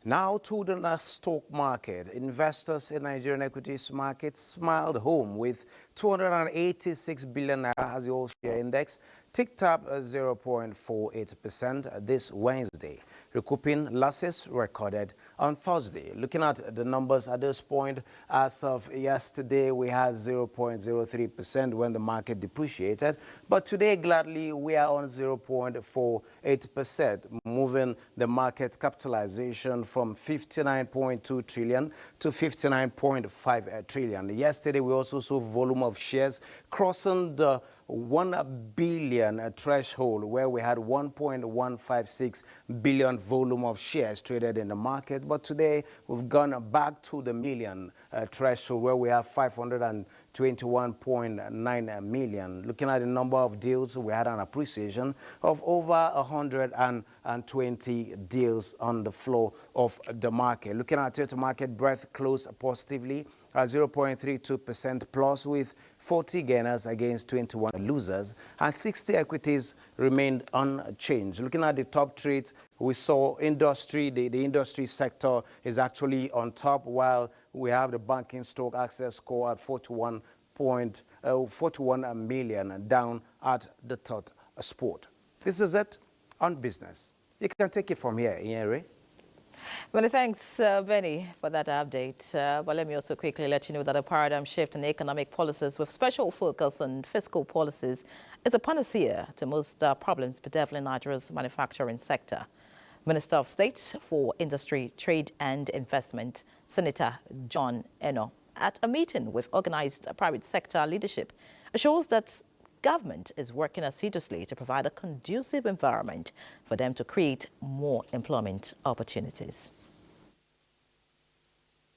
Now to the stock market. Investors in Nigerian equities markets smiled home with 286 billion naira as the all-share index ticked up 0.48% this Wednesday, recouping losses recorded on Thursday. Looking at the numbers at this point, as of yesterday, we had 0.03% when the market depreciated, but today, gladly, we are on 0.48%, moving the market capitalization from 59.2 trillion to 59.5 trillion. Yesterday, we also saw volume of shares crossing the 1 billion threshold, where we had 1.156 billion volume of shares traded in the market. But today, we've gone back to the million threshold, where we have 521.9 million. Looking at the number of deals, we had an appreciation of over 120 deals on the floor of the market. Looking at total market breadth, closed positively at 0.32% plus, with 40 gainers against 21 losers, and 60 equities remained unchanged. Looking at the top trades, we saw industry, the industry sector is actually on top, while we have the banking stock access score at 41 million, down at the third spot. This is it on business. You can take it from here, Inyere. Many thanks, Benny, for that update. But let me also quickly let you know that a paradigm shift in economic policies with special focus on fiscal policies is a panacea to most problems bedeviling Nigeria's manufacturing sector. Minister of State for Industry, Trade and Investment, Senator John Eno, at a meeting with organized private sector leadership, assures that government is working assiduously to provide a conducive environment for them to create more employment opportunities.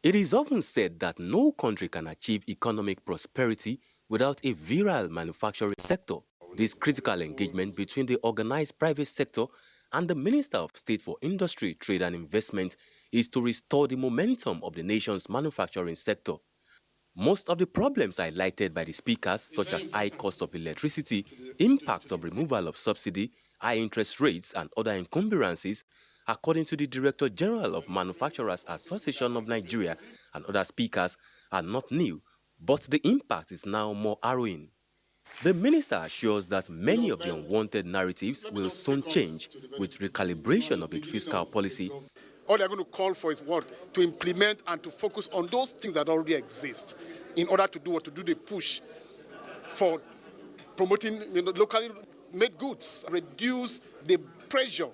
It is often said that no country can achieve economic prosperity without a virile manufacturing sector. This critical engagement between the organized private sector and the Minister of State for Industry, Trade and Investment is to restore the momentum of the nation's manufacturing sector. Most of the problems highlighted by the speakers, such as high cost of electricity, impact of removal of subsidy, high interest rates, and other encumbrances, according to the Director General of Manufacturers Association of Nigeria and other speakers, are not new, but the impact is now more harrowing. The minister assures that many of the unwanted narratives will soon change with recalibration of its fiscal policy. All they're going to call for is what? To implement and to focus on those things that already exist in order to do what? To do the push for promoting locally made goods, reduce the pressure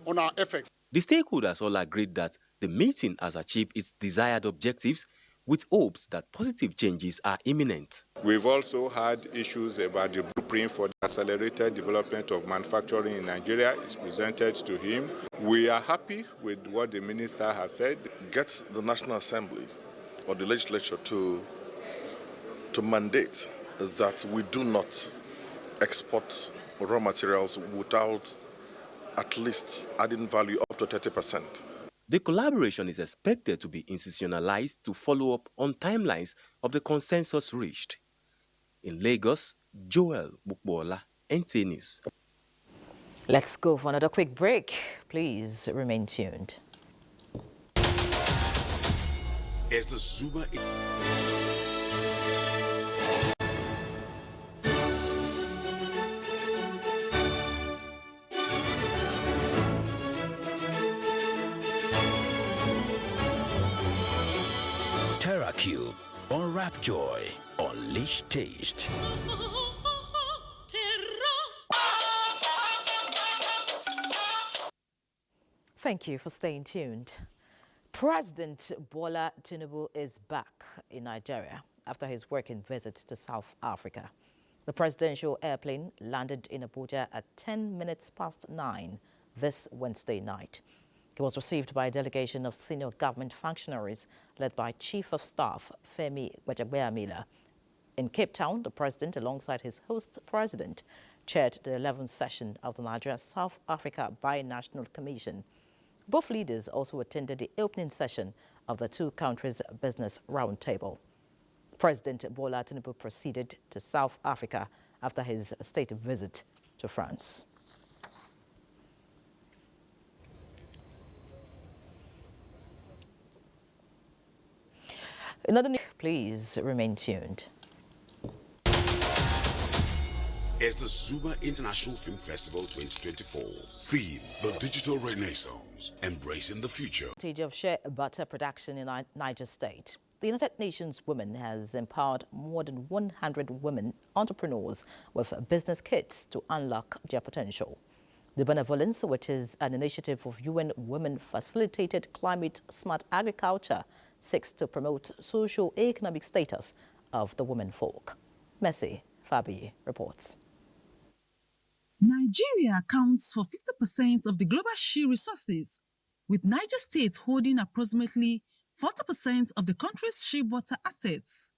on our efforts. The stakeholders all agreed that the meeting has achieved its desired objectives, with hopes that positive changes are imminent. We've also had issues about the blueprint for the accelerated development of manufacturing in Nigeria. It's presented to him. We are happy with what the minister has said. Get the National Assembly or the legislature to mandate that we do not export raw materials without at least adding value up to 30%. The collaboration is expected to be institutionalized to follow up on timelines of the consensus reached. In Lagos, Joel Bukbola, NTA News. Let's go for another quick break. Please remain tuned. As the Zuma... TerraCube, unwrap joy, unleash taste. Thank you for staying tuned. President Bola Tinubu is back in Nigeria after his working visit to South Africa. The presidential airplane landed in Abuja at 10 minutes past 9 this Wednesday night. He was received by a delegation of senior government functionaries led by Chief of Staff Femi Gbajabiamila. In Cape Town, the president, alongside his host president, chaired the 11th session of the Nigeria-South Africa Binational Commission. Both leaders also attended the opening session of the two countries' business roundtable. President Bola Tinubu proceeded to South Africa after his state visit to France. Another news, please remain tuned. As the Zuma International Film Festival 2024, theme, the digital renaissance. News, embracing the future. Stage of shea butter production in Niger State. The United Nations Women has empowered more than 100 women entrepreneurs with business kits to unlock their potential. The Benevolence, which is an initiative of UN Women-facilitated climate-smart agriculture, seeks to promote socio-economic status of the women folk. Messi Fabi reports. Nigeria accounts for 50% of the global shea resources, with Niger State holding approximately 40% of the country's shea butter assets.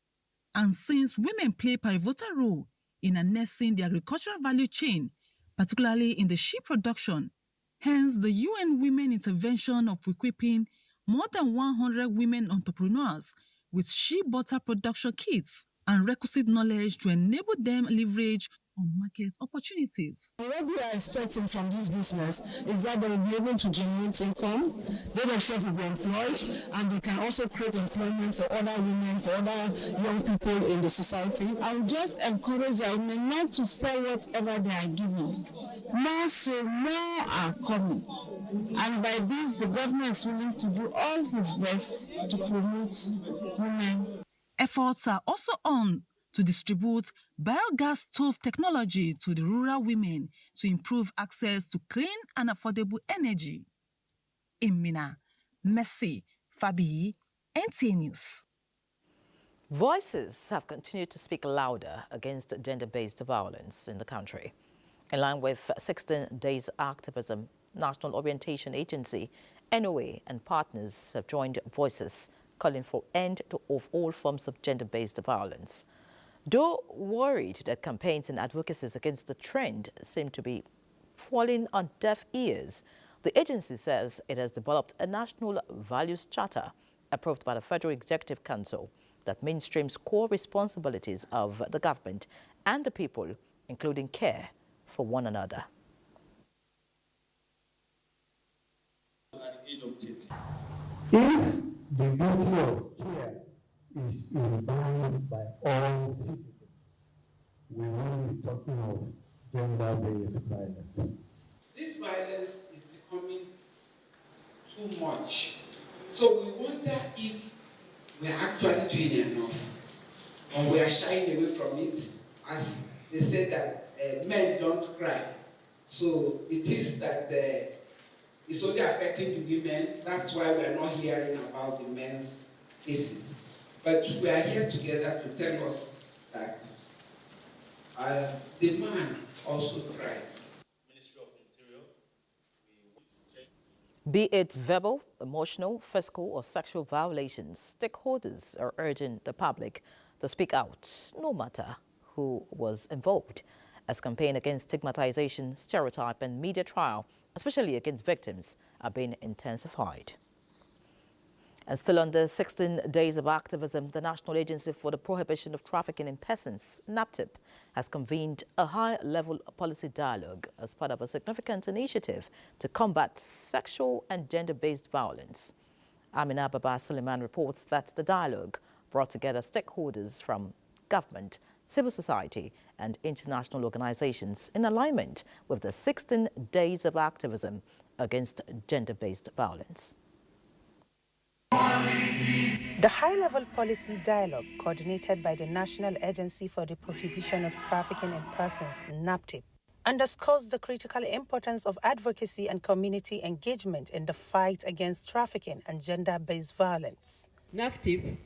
And since women play a pivotal role in harnessing the agricultural value chain, particularly in the shea production, hence the UN Women intervention of equipping more than 100 women entrepreneurs with shea butter production kits and requisite knowledge to enable them leverage on market opportunities. What we are expecting from this business is that they will be able to generate income, they themselves will be employed, and they can also create employment for other women, for other young people in the society. I would just encourage our women not to sell whatever they are given. More so, more are coming. And by this, the government is willing to do all his best to promote women. Efforts are also on to distribute biogas stove technology to the rural women to improve access to clean and affordable energy. In Mina, Messi Fabi, NTA News. Voices have continued to speak louder against gender-based violence in the country. In line with 16 Days Activism, National Orientation Agency, NOA and partners have joined voices calling for end of all forms of gender-based violence. Though worried that campaigns and advocacies against the trend seem to be falling on deaf ears, the agency says it has developed a national values charter approved by the Federal Executive Council that mainstreams core responsibilities of the government and the people, including care for one another. If the duty of care is imbibed by all citizens, we will be talking of gender-based violence. This violence is becoming too much. So we wonder if we are actually doing enough, or we are shying away from it, as they say that men don't cry. So it is that it's only affecting the women. That's why we are not hearing about the men's cases. But we are here together to tell us that the man also cries. Ministry of Interior. Be it verbal, emotional, physical, or sexual violations, stakeholders are urging the public to speak out, no matter who was involved, as campaign against stigmatization, stereotype, and media trial, especially against victims, are being intensified. And still on the 16 Days of Activism, the National Agency for the Prohibition of Trafficking in Persons, NAPTIP, has convened a high-level policy dialogue as part of a significant initiative to combat sexual and gender-based violence. Amina Baba Suleiman reports that the dialogue brought together stakeholders from government, civil society, and international organizations in alignment with the 16 Days of Activism against gender-based violence. The high-level policy dialogue, coordinated by the National Agency for the Prohibition of Trafficking in Persons, NAPTIP, underscores the critical importance of advocacy and community engagement in the fight against trafficking and gender-based violence. NAPTIP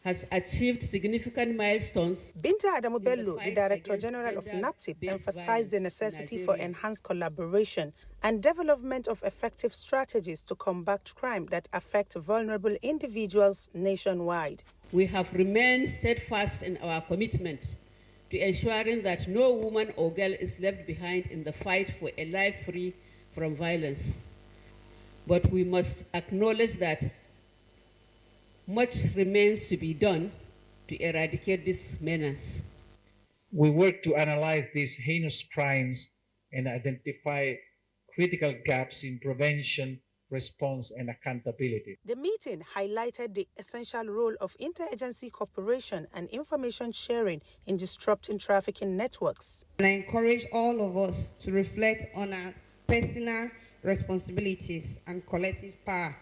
has achieved significant milestones. Binta Adamu Bello, the Director General of NAPTIP, emphasized the necessity for enhanced collaboration and development of effective strategies to combat crime that affect vulnerable individuals nationwide. We have remained steadfast in our commitment to ensuring that no woman or girl is left behind in the fight for a life free from violence. But we must acknowledge that much remains to be done to eradicate this menace. We work to analyze these heinous crimes and identify critical gaps in prevention, response, and accountability. The meeting highlighted the essential role of interagency cooperation and information sharing in disrupting trafficking networks. And I encourage all of us to reflect on our personal responsibilities, and collective power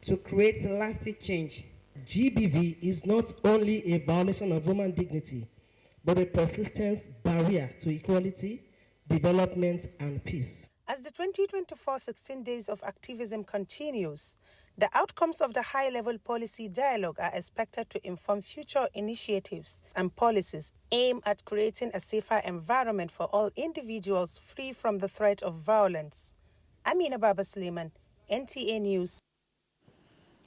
to create lasting change. GBV is not only a violation of human dignity, but a persistent barrier to equality, development, and peace. As the 2024 16 Days of Activism continues, the outcomes of the high-level policy dialogue are expected to inform future initiatives and policies aimed at creating a safer environment for all individuals free from the threat of violence. Amina Baba Suleiman, NTA News.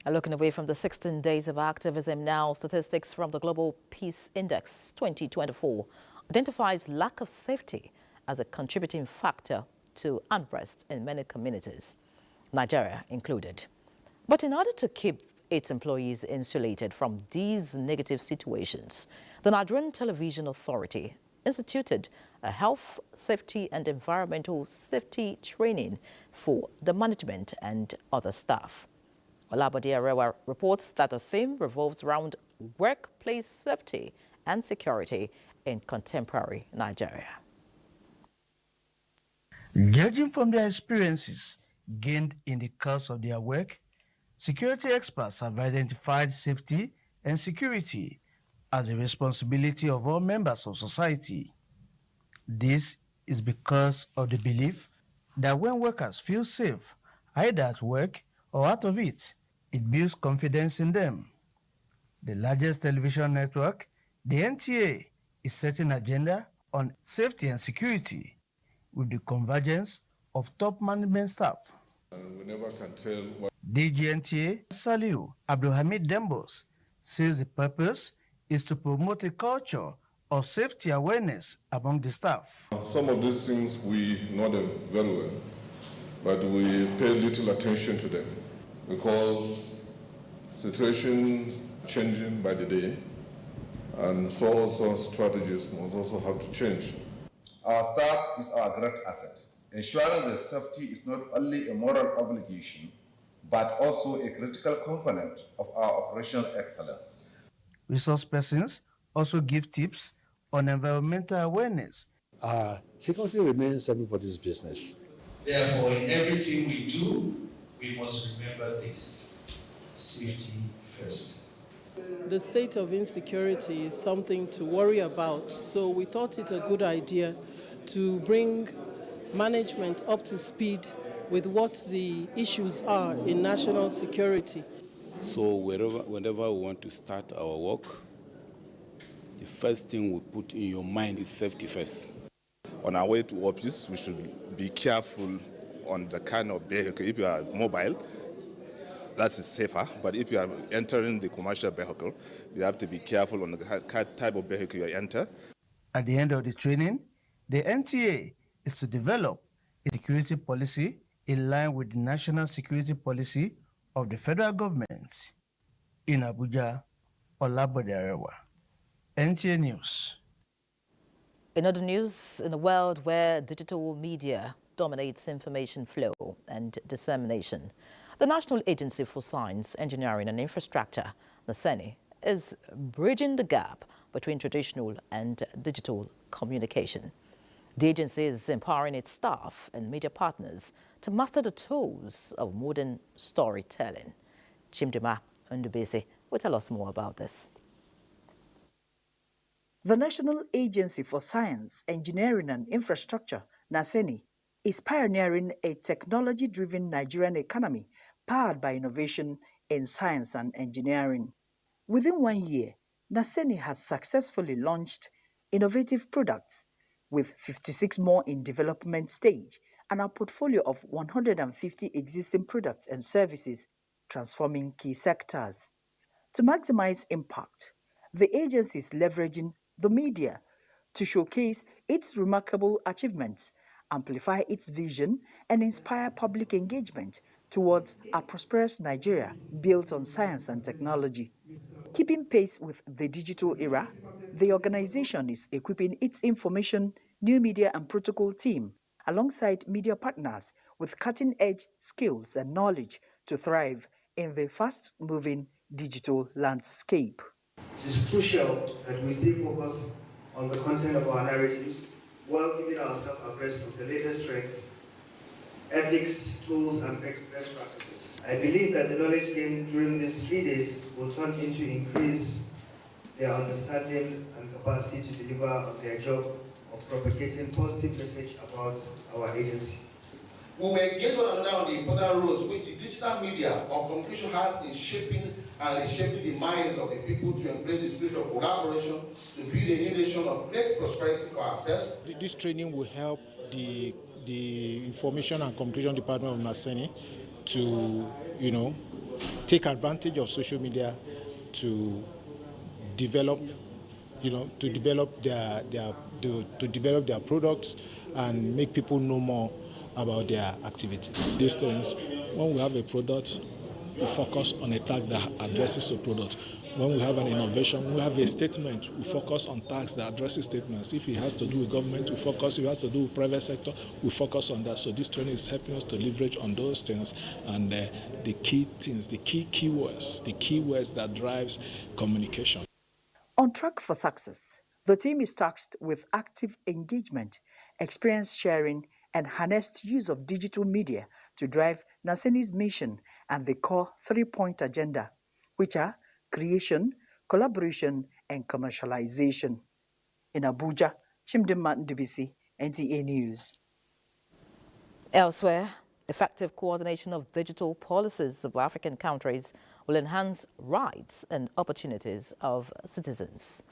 Looking away from the 16 days of activism now, statistics from the Global Peace Index 2024 identifies lack of safety as a contributing factor to unrest in many communities, Nigeria included. But in order to keep its employees insulated from these negative situations, the Nigerian Television Authority instituted a health, safety and environmental safety training for the management and other staff. Olabode Arewa reports that the theme revolves around workplace safety and security in contemporary Nigeria. Judging from their experiences gained in the course of their work, security experts have identified safety and security as the responsibility of all members of society. This is because of the belief that when workers feel safe, either at work or out of it, it builds confidence in them. The largest television network, the NTA, is setting an agenda on safety and security with the convergence of top management staff. We never can tell what DGNTA Saliu Abdulhamid Dembos says the purpose is to promote a culture of safety awareness among the staff. some of these things we know them very well, but we pay little attention to them because situation changing by the day, and so also strategies must also have to change. Our staff is our great asset. Ensuring that safety is not only a moral obligation, but also a critical component of our operational excellence. Resource persons also give tips on environmental awareness. Security remains everybody's business. Therefore, in everything we do, we must remember this: safety first. The state of insecurity is something to worry about, so we thought it a good idea to bring management up to speed with what the issues are in national security. So whenever we want to start our work, the first thing we put in your mind is safety first. On our way to office, we should be careful on the kind of vehicle. If you are mobile, that is safer. But if you are entering the commercial vehicle, you have to be careful on the type of vehicle you enter. At the end of the training, the NTA is to develop a security policy in line with the national security policy of the federal government. In Abuja, Olabode Arewa, NTA News. In other news, in a world where digital media dominates information flow and dissemination, the National Agency for Science, Engineering and Infrastructure, NASENI, is bridging the gap between traditional and digital communication. The agency is empowering its staff and media partners to master the tools of modern storytelling. Chimdima Ndubese will tell us more about this. The National Agency for Science, Engineering and Infrastructure, NASENI, is pioneering a technology-driven Nigerian economy powered by innovation in science and engineering. Within 1 year, NASENI has successfully launched innovative products, with 56 more in development stage and a portfolio of 150 existing products and services transforming key sectors. To maximize impact, the agency is leveraging the media to showcase its remarkable achievements, amplify its vision, and inspire public engagement towards a prosperous Nigeria built on science and technology. Keeping pace with the digital era, the organization is equipping its information, new media and protocol team alongside media partners with cutting-edge skills and knowledge to thrive in the fast-moving digital landscape. It is crucial that we stay focused on the content of our narratives while keeping ourselves abreast of the latest trends ethics, tools, and best practices. I believe that the knowledge gained during these 3 days will turn into increase their understanding and capacity to deliver on their job of propagating positive message about our agency. We will engage one another on the important roles which the digital media or communication has in shaping and reshaping the minds of the people to embrace the spirit of collaboration to build a new nation of great prosperity for ourselves. This training will help the Information and Communication Department of NACENI to, take advantage of social media to develop, to develop their products and make people know more about their activities. These things, when we have a product, we focus on a tag that addresses the product. When we have an innovation, when we have a statement, we focus on tags that addresses statements. If it has to do with government, we focus. If it has to do with private sector, we focus on that. So this training is helping us to leverage on those things and the key things, the key keywords that drives communication. On track for success, the team is tasked with active engagement, experience sharing, and harnessed use of digital media to drive NACENI's mission and the core 3-point agenda, which are creation, collaboration, and commercialization. In Abuja, Chimdimma Ndubisi, NTA News. Elsewhere, effective coordination of digital policies of African countries will enhance rights and opportunities of citizens.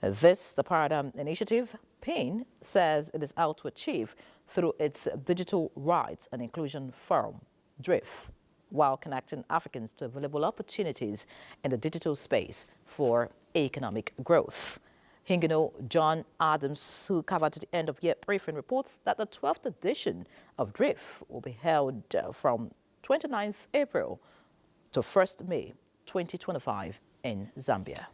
This, the Paradigm Initiative, PIN, says it is out to achieve through its Digital Rights and Inclusion Forum, DRIF, while connecting Africans to available opportunities in the digital space for economic growth. Hingino John Adams, who covered the end-of-year briefing, reports that the 12th edition of DRIF will be held from 29th April to 1st May 2025 in Zambia.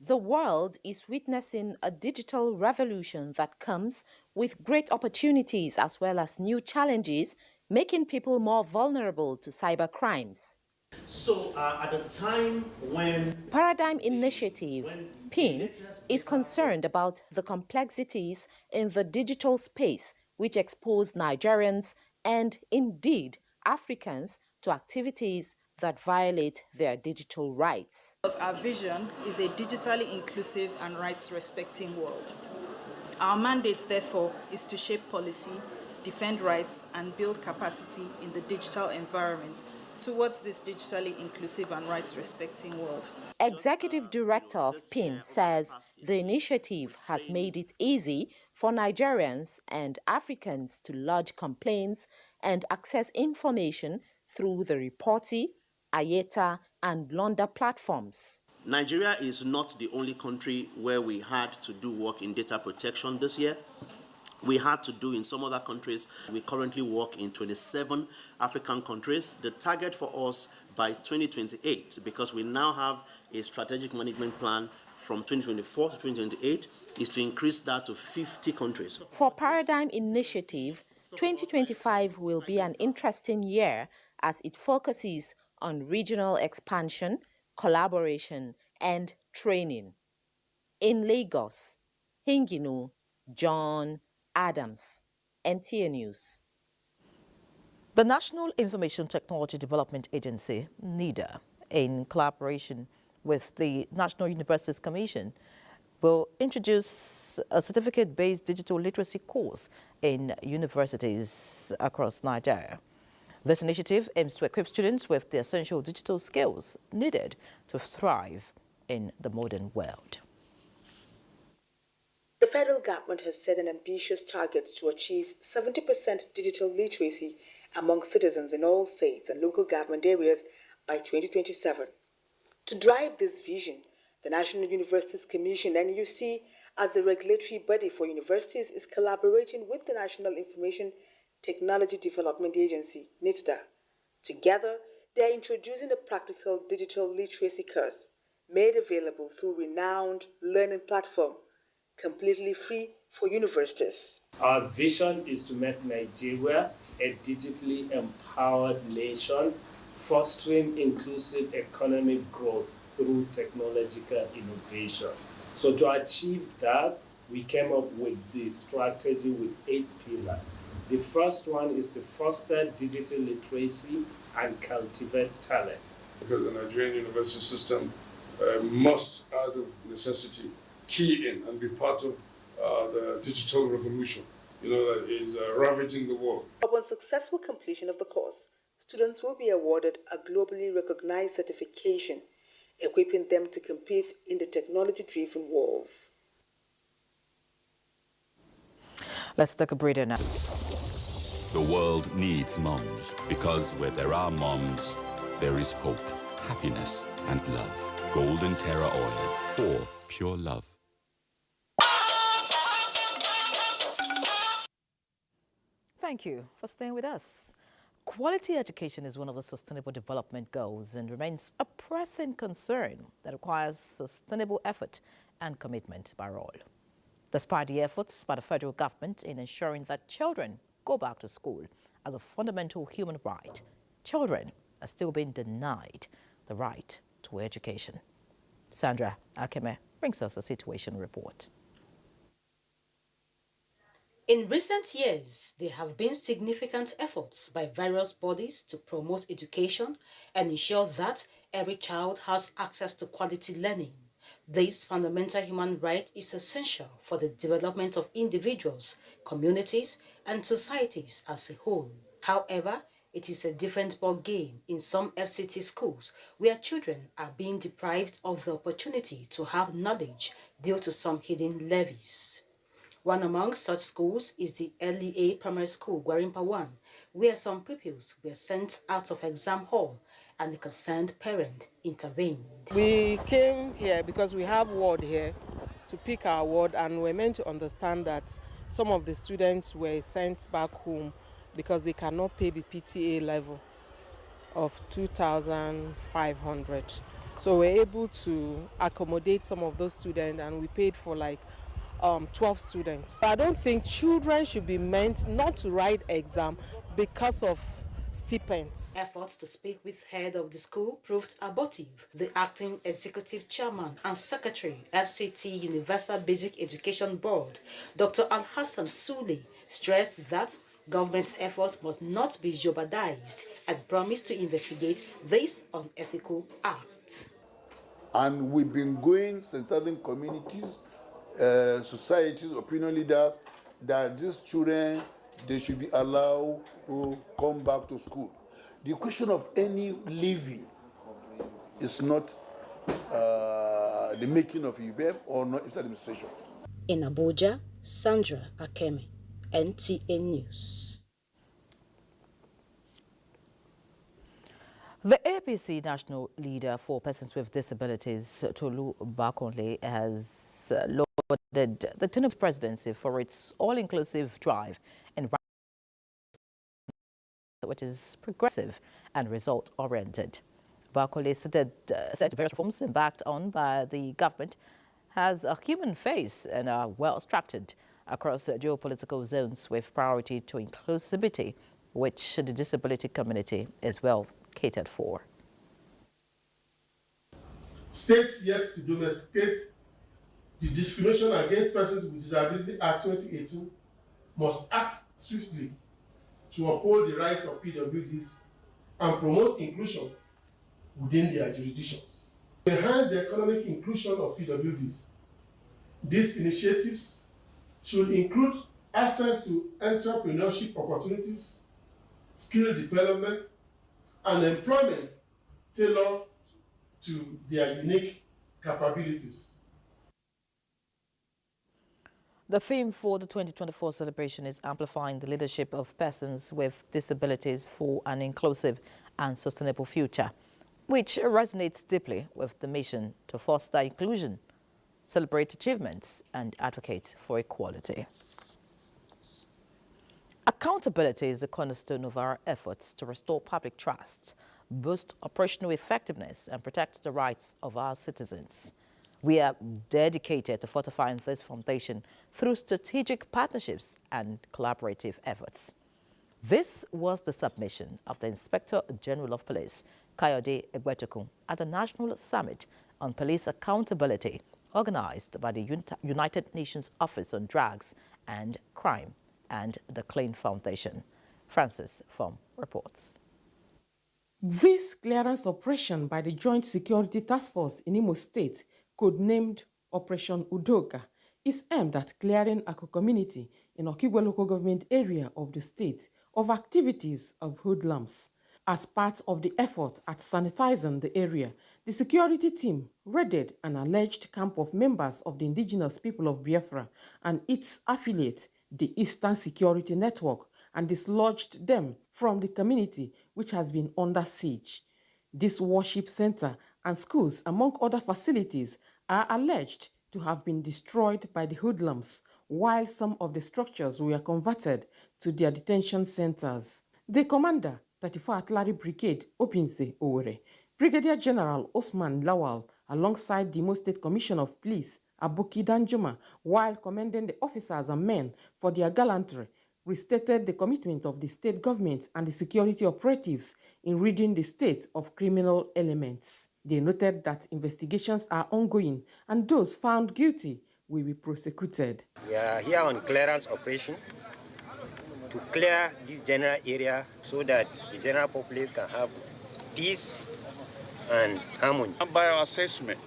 The world is witnessing a digital revolution that comes with great opportunities as well as new challenges, making people more vulnerable to cyber crimes. So at a time when Paradigm Initiative, PIN, is concerned about the complexities in the digital space which expose Nigerians and indeed Africans to activities that violate their digital rights. Our vision is a digitally inclusive and rights-respecting world. Our mandate, therefore, is to shape policy, defend rights, and build capacity in the digital environment towards this digitally inclusive and rights-respecting world. Executive Director of PIN says the initiative has made it easy for Nigerians and Africans to lodge complaints and access information through the Reporti, Ayeta, and Londa platforms. Nigeria is not the only country where we had to do work in data protection this year. We had to do in some other countries. We currently work in 27 African countries. The target for us by 2028, because we now have a strategic management plan from 2024 to 2028, is to increase that to 50 countries. For Paradigm Initiative, 2025 will be an interesting year as it focuses on regional expansion, collaboration, and training. In Lagos, Hingino John Adams, NTA News. The National Information Technology Development Agency, NIDA, in collaboration with the National Universities Commission, will introduce a certificate-based digital literacy course in universities across Nigeria. This initiative aims to equip students with the essential digital skills needed to thrive in the modern world. The federal government has set an ambitious target to achieve 70% digital literacy among citizens in all states and local government areas by 2027. To drive this vision, the National Universities Commission, NUC, as the regulatory body for universities, is collaborating with the National Information Technology Development Agency, NITDA. Together, they are introducing a practical digital literacy course made available through renowned learning platform, completely free for universities. Our vision is to make Nigeria a digitally empowered nation, fostering inclusive economic growth through technological innovation. So to achieve that, we came up with the strategy with 8 pillars. The first one is to foster digital literacy and cultivate talent. Because the Nigerian university system must, out of necessity, key in and be part of the digital revolution, that is ravaging the world. Upon successful completion of the course, students will be awarded a globally recognized certification, equipping them to compete in the technology-driven world. Let's take a breather now. The world needs moms, because where there are moms, there is hope, happiness, and love. Golden Terra Oil, or pure love. Thank you for staying with us. Quality education is one of the Sustainable Development Goals and remains a pressing concern that requires sustainable effort and commitment by all. Despite the efforts by the federal government in ensuring that children go back to school as a fundamental human right, children are still being denied the right to education. Sandra Akeme brings us a situation report. In recent years, there have been significant efforts by various bodies to promote education and ensure that every child has access to quality learning. This fundamental human right is essential for the development of individuals, communities, and societies as a whole. However, it is a different ballgame in some FCT schools where children are being deprived of the opportunity to have knowledge due to some hidden levies. One among such schools is the LEA Primary School, Gwarimpa 1, where some pupils were sent out of exam hall and the concerned parent intervened. We came here because we have ward here to pick our ward, and we're meant to understand that some of the students were sent back home because they cannot pay the PTA level of 2,500. So we're able to accommodate some of those students, and we paid for like 12 students. I don't think children should be meant not to write exam because of stipends. Efforts to speak with head of the school proved abortive. The acting executive chairman and secretary, FCT Universal Basic Education Board, Dr. Al-Hassan Sule, stressed that government's efforts must not be jeopardized and promised to investigate this unethical act. And we've been going, sensitizing communities, societies, opinion leaders, that these children, they should be allowed to come back to school. The question of any levy is not the making of UBEM or not its administration. In Abuja, Sandra Akeme, NTA News. The APC National Leader for Persons with Disabilities, Tolu Bakonle, has lauded the Tinubu presidency for its all-inclusive drive and which is progressive and result-oriented. Bakonle said various reforms embarked on by the government has a human face and are well-structured across geopolitical zones with priority to inclusivity, which the disability community is well catered for. States yet to domesticate the Discrimination Against Persons with Disability Act 2018 must act swiftly to uphold the rights of PWDs and promote inclusion within their jurisdictions. To enhance the economic inclusion of PWDs, these initiatives should include access to entrepreneurship opportunities, skill development, and employment tailored to their unique capabilities. The theme for the 2024 celebration is amplifying the leadership of persons with disabilities for an inclusive and sustainable future, which resonates deeply with the mission to foster inclusion, celebrate achievements, and advocate for equality. Accountability is a cornerstone of our efforts to restore public trust, boost operational effectiveness, and protect the rights of our citizens. We are dedicated to fortifying this foundation through strategic partnerships and collaborative efforts. This was the submission of the Inspector General of Police, Kayode Egbetukun, at the National Summit on Police Accountability, organized by the United Nations Office on Drugs and Crime, and the Clean Foundation. Francis From reports. This clearance operation by the Joint Security Task Force in Imo State, codenamed Operation Udoka, is aimed at clearing Ako community in Okigwe local government area of the state of activities of hoodlums. As part of the effort at sanitizing the area, the security team raided an alleged camp of members of the indigenous people of Biafra and its affiliate, the Eastern Security Network, and dislodged them from the community, which has been under siege. This worship center and schools, among other facilities, are alleged to have been destroyed by the hoodlums, while some of the structures were converted to their detention centers. The commander, 34 Artillery Brigade, Opinse Owere, Brigadier General Osman Lawal, alongside the Imo State Commissioner of Police, Aboki Danjuma, while commending the officers and men for their gallantry, restated the commitment of the state government and the security operatives in ridding the state of criminal elements. They noted that investigations are ongoing and those found guilty will be prosecuted. We are here on clearance operation to clear this general area so that the general populace can have peace and harmony. And by our assessment,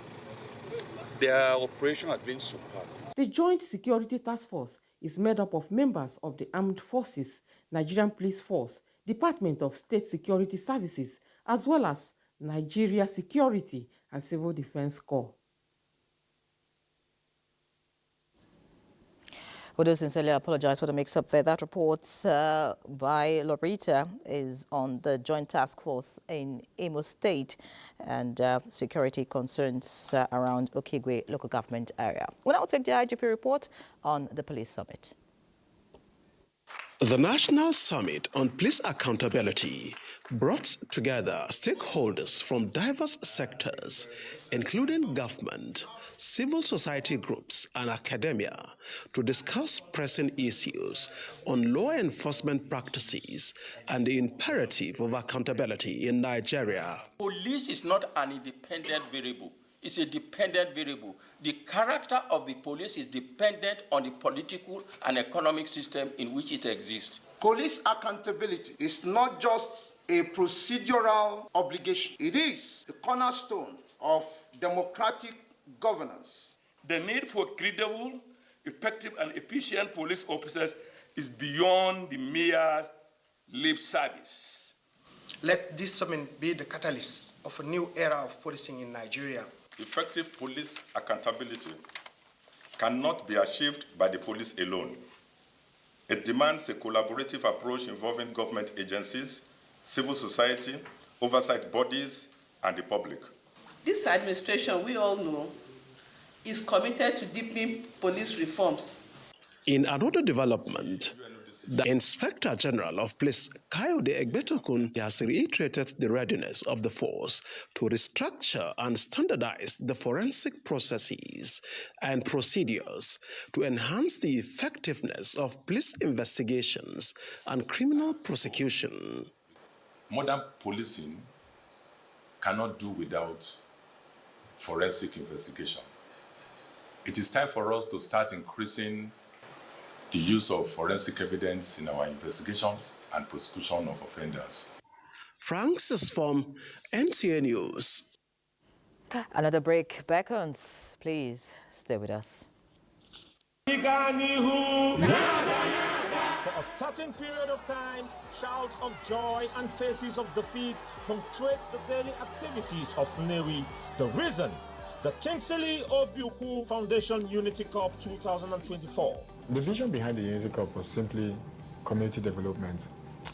their operation has been superb. The Joint Security Task Force is made up of members of the Armed Forces, Nigerian Police Force, Department of State Security Services, as well as Nigeria Security and Civil Defense Corps. We do sincerely apologize for the mix-up there. That report by Loretta is on the Joint Task Force in Imo State and security concerns around Okigwe local government area. We'll now take the IGP report on the police summit. The National Summit on Police Accountability brought together stakeholders from diverse sectors, including government, civil society groups, and academia, to discuss pressing issues on law enforcement practices and the imperative of accountability in Nigeria. Police is not an independent variable. It's a dependent variable. The character of the police is dependent on the political and economic system in which it exists. Police accountability is not just a procedural obligation. It is the cornerstone of democratic governance. The need for credible, effective, and efficient police officers is beyond the mere lip service. Let this summit be the catalyst of a new era of policing in Nigeria. Effective police accountability cannot be achieved by the police alone. It demands a collaborative approach involving government agencies, civil society, oversight bodies, and the public. This administration, we all know, is committed to deepening police reforms. In another development, the Inspector General of Police, Kayode Egbetokun, has reiterated the readiness of the force to restructure and standardize the forensic processes and procedures to enhance the effectiveness of police investigations and criminal prosecution. Modern policing cannot do without forensic investigation. It is time for us to start increasing the use of forensic evidence in our investigations and prosecution of offenders. Francis from NTA News. Another break beckons. Please stay with us. For a certain period of time, shouts of joy and faces of defeat punctuates the daily activities of Newi. The reason? The Kingsley Obiuku Foundation Unity Cup 2024. The vision behind the Unity Cup was simply community development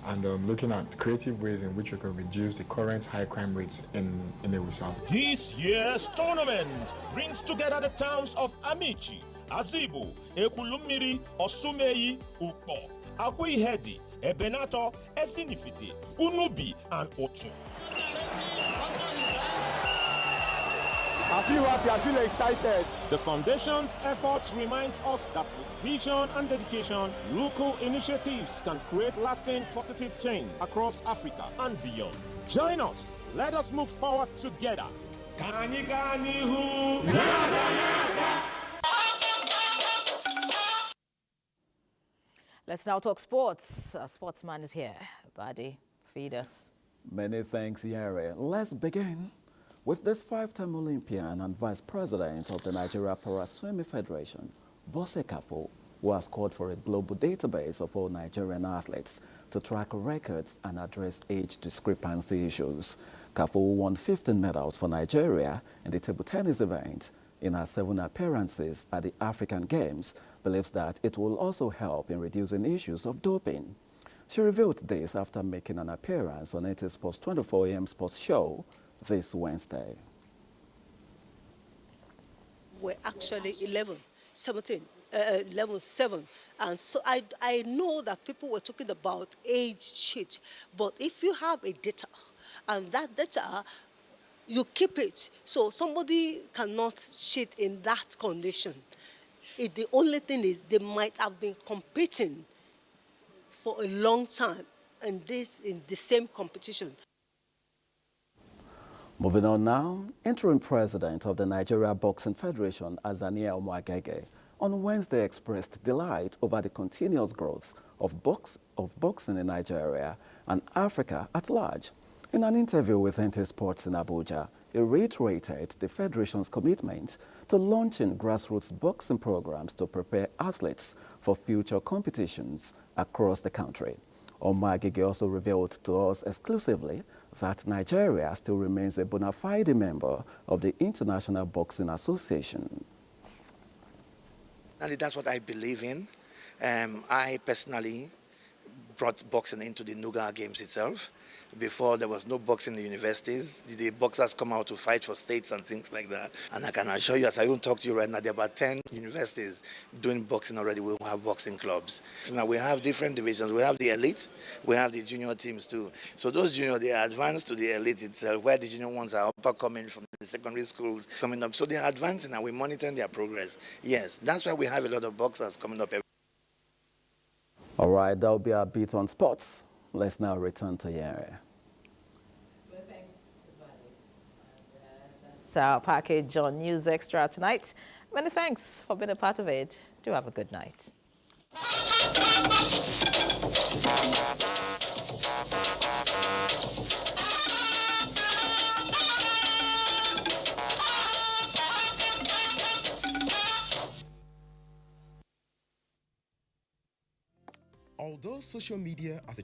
and looking at creative ways in which we can reduce the current high crime rates in Newi South. This year's tournament brings together the towns of Amici, Azibu, Ekulumiri, Osumeyi, Ukpo, Akuihedi, Ebenato, Esinifite, Unubi, and Otu. I feel happy, I feel excited. The foundation's efforts reminds us that with vision and dedication, local initiatives can create lasting positive change across Africa and beyond. Join us. Let us move forward together. Let's Let's now talk sports. Our sportsman is here. Buddy, feed us. Many thanks, Yari. Let's begin with this 5-time Olympian and Vice President of the Nigeria Para-Swimming Federation, Bose Kafo, who has called for a global database of all Nigerian athletes to track records and address age discrepancy issues. Kafo won 15 medals for Nigeria in the table tennis event. In her 7 appearances at the African Games, believes that it will also help in reducing issues of doping. She revealed this after making an appearance on NTA Sports 24 AM Sports Show this Wednesday. We're actually 11, 7. And so I know that people were talking about age sheet, but if you have a data, and that data, you keep it, so somebody cannot cheat in that condition. The only thing is they might have been competing for a long time, and this in the same competition. Moving on now, interim president of the Nigeria Boxing Federation, Azania Omoagege, on Wednesday expressed delight over the continuous growth of boxing in Nigeria and Africa at large. In an interview with NTA Sports in Abuja, he reiterated the Federation's commitment to launching grassroots boxing programs to prepare athletes for future competitions across the country. Omoagege also revealed to us exclusively that Nigeria still remains a bona fide member of the International Boxing Association. And that's what I believe in. I personally brought boxing into the Nuga Games itself. Before, there was no boxing in the universities. The boxers come out to fight for states and things like that. And I can assure you, as I even talk to you right now, there are about 10 universities doing boxing already. We have boxing clubs. So now we have different divisions. We have the elite, we have the junior teams too. So those junior, they are advanced to the elite itself, where the junior ones are upper coming from the secondary schools coming up. So they are advancing and we're monitoring their progress. Yes, that's why we have a lot of boxers coming up. All right, that'll be our beat on sports. Let's now return to Yari. Well, thanks, buddy. That's our package on News Extra tonight. Many thanks for being a part of it. Do have a good night. Although social media as a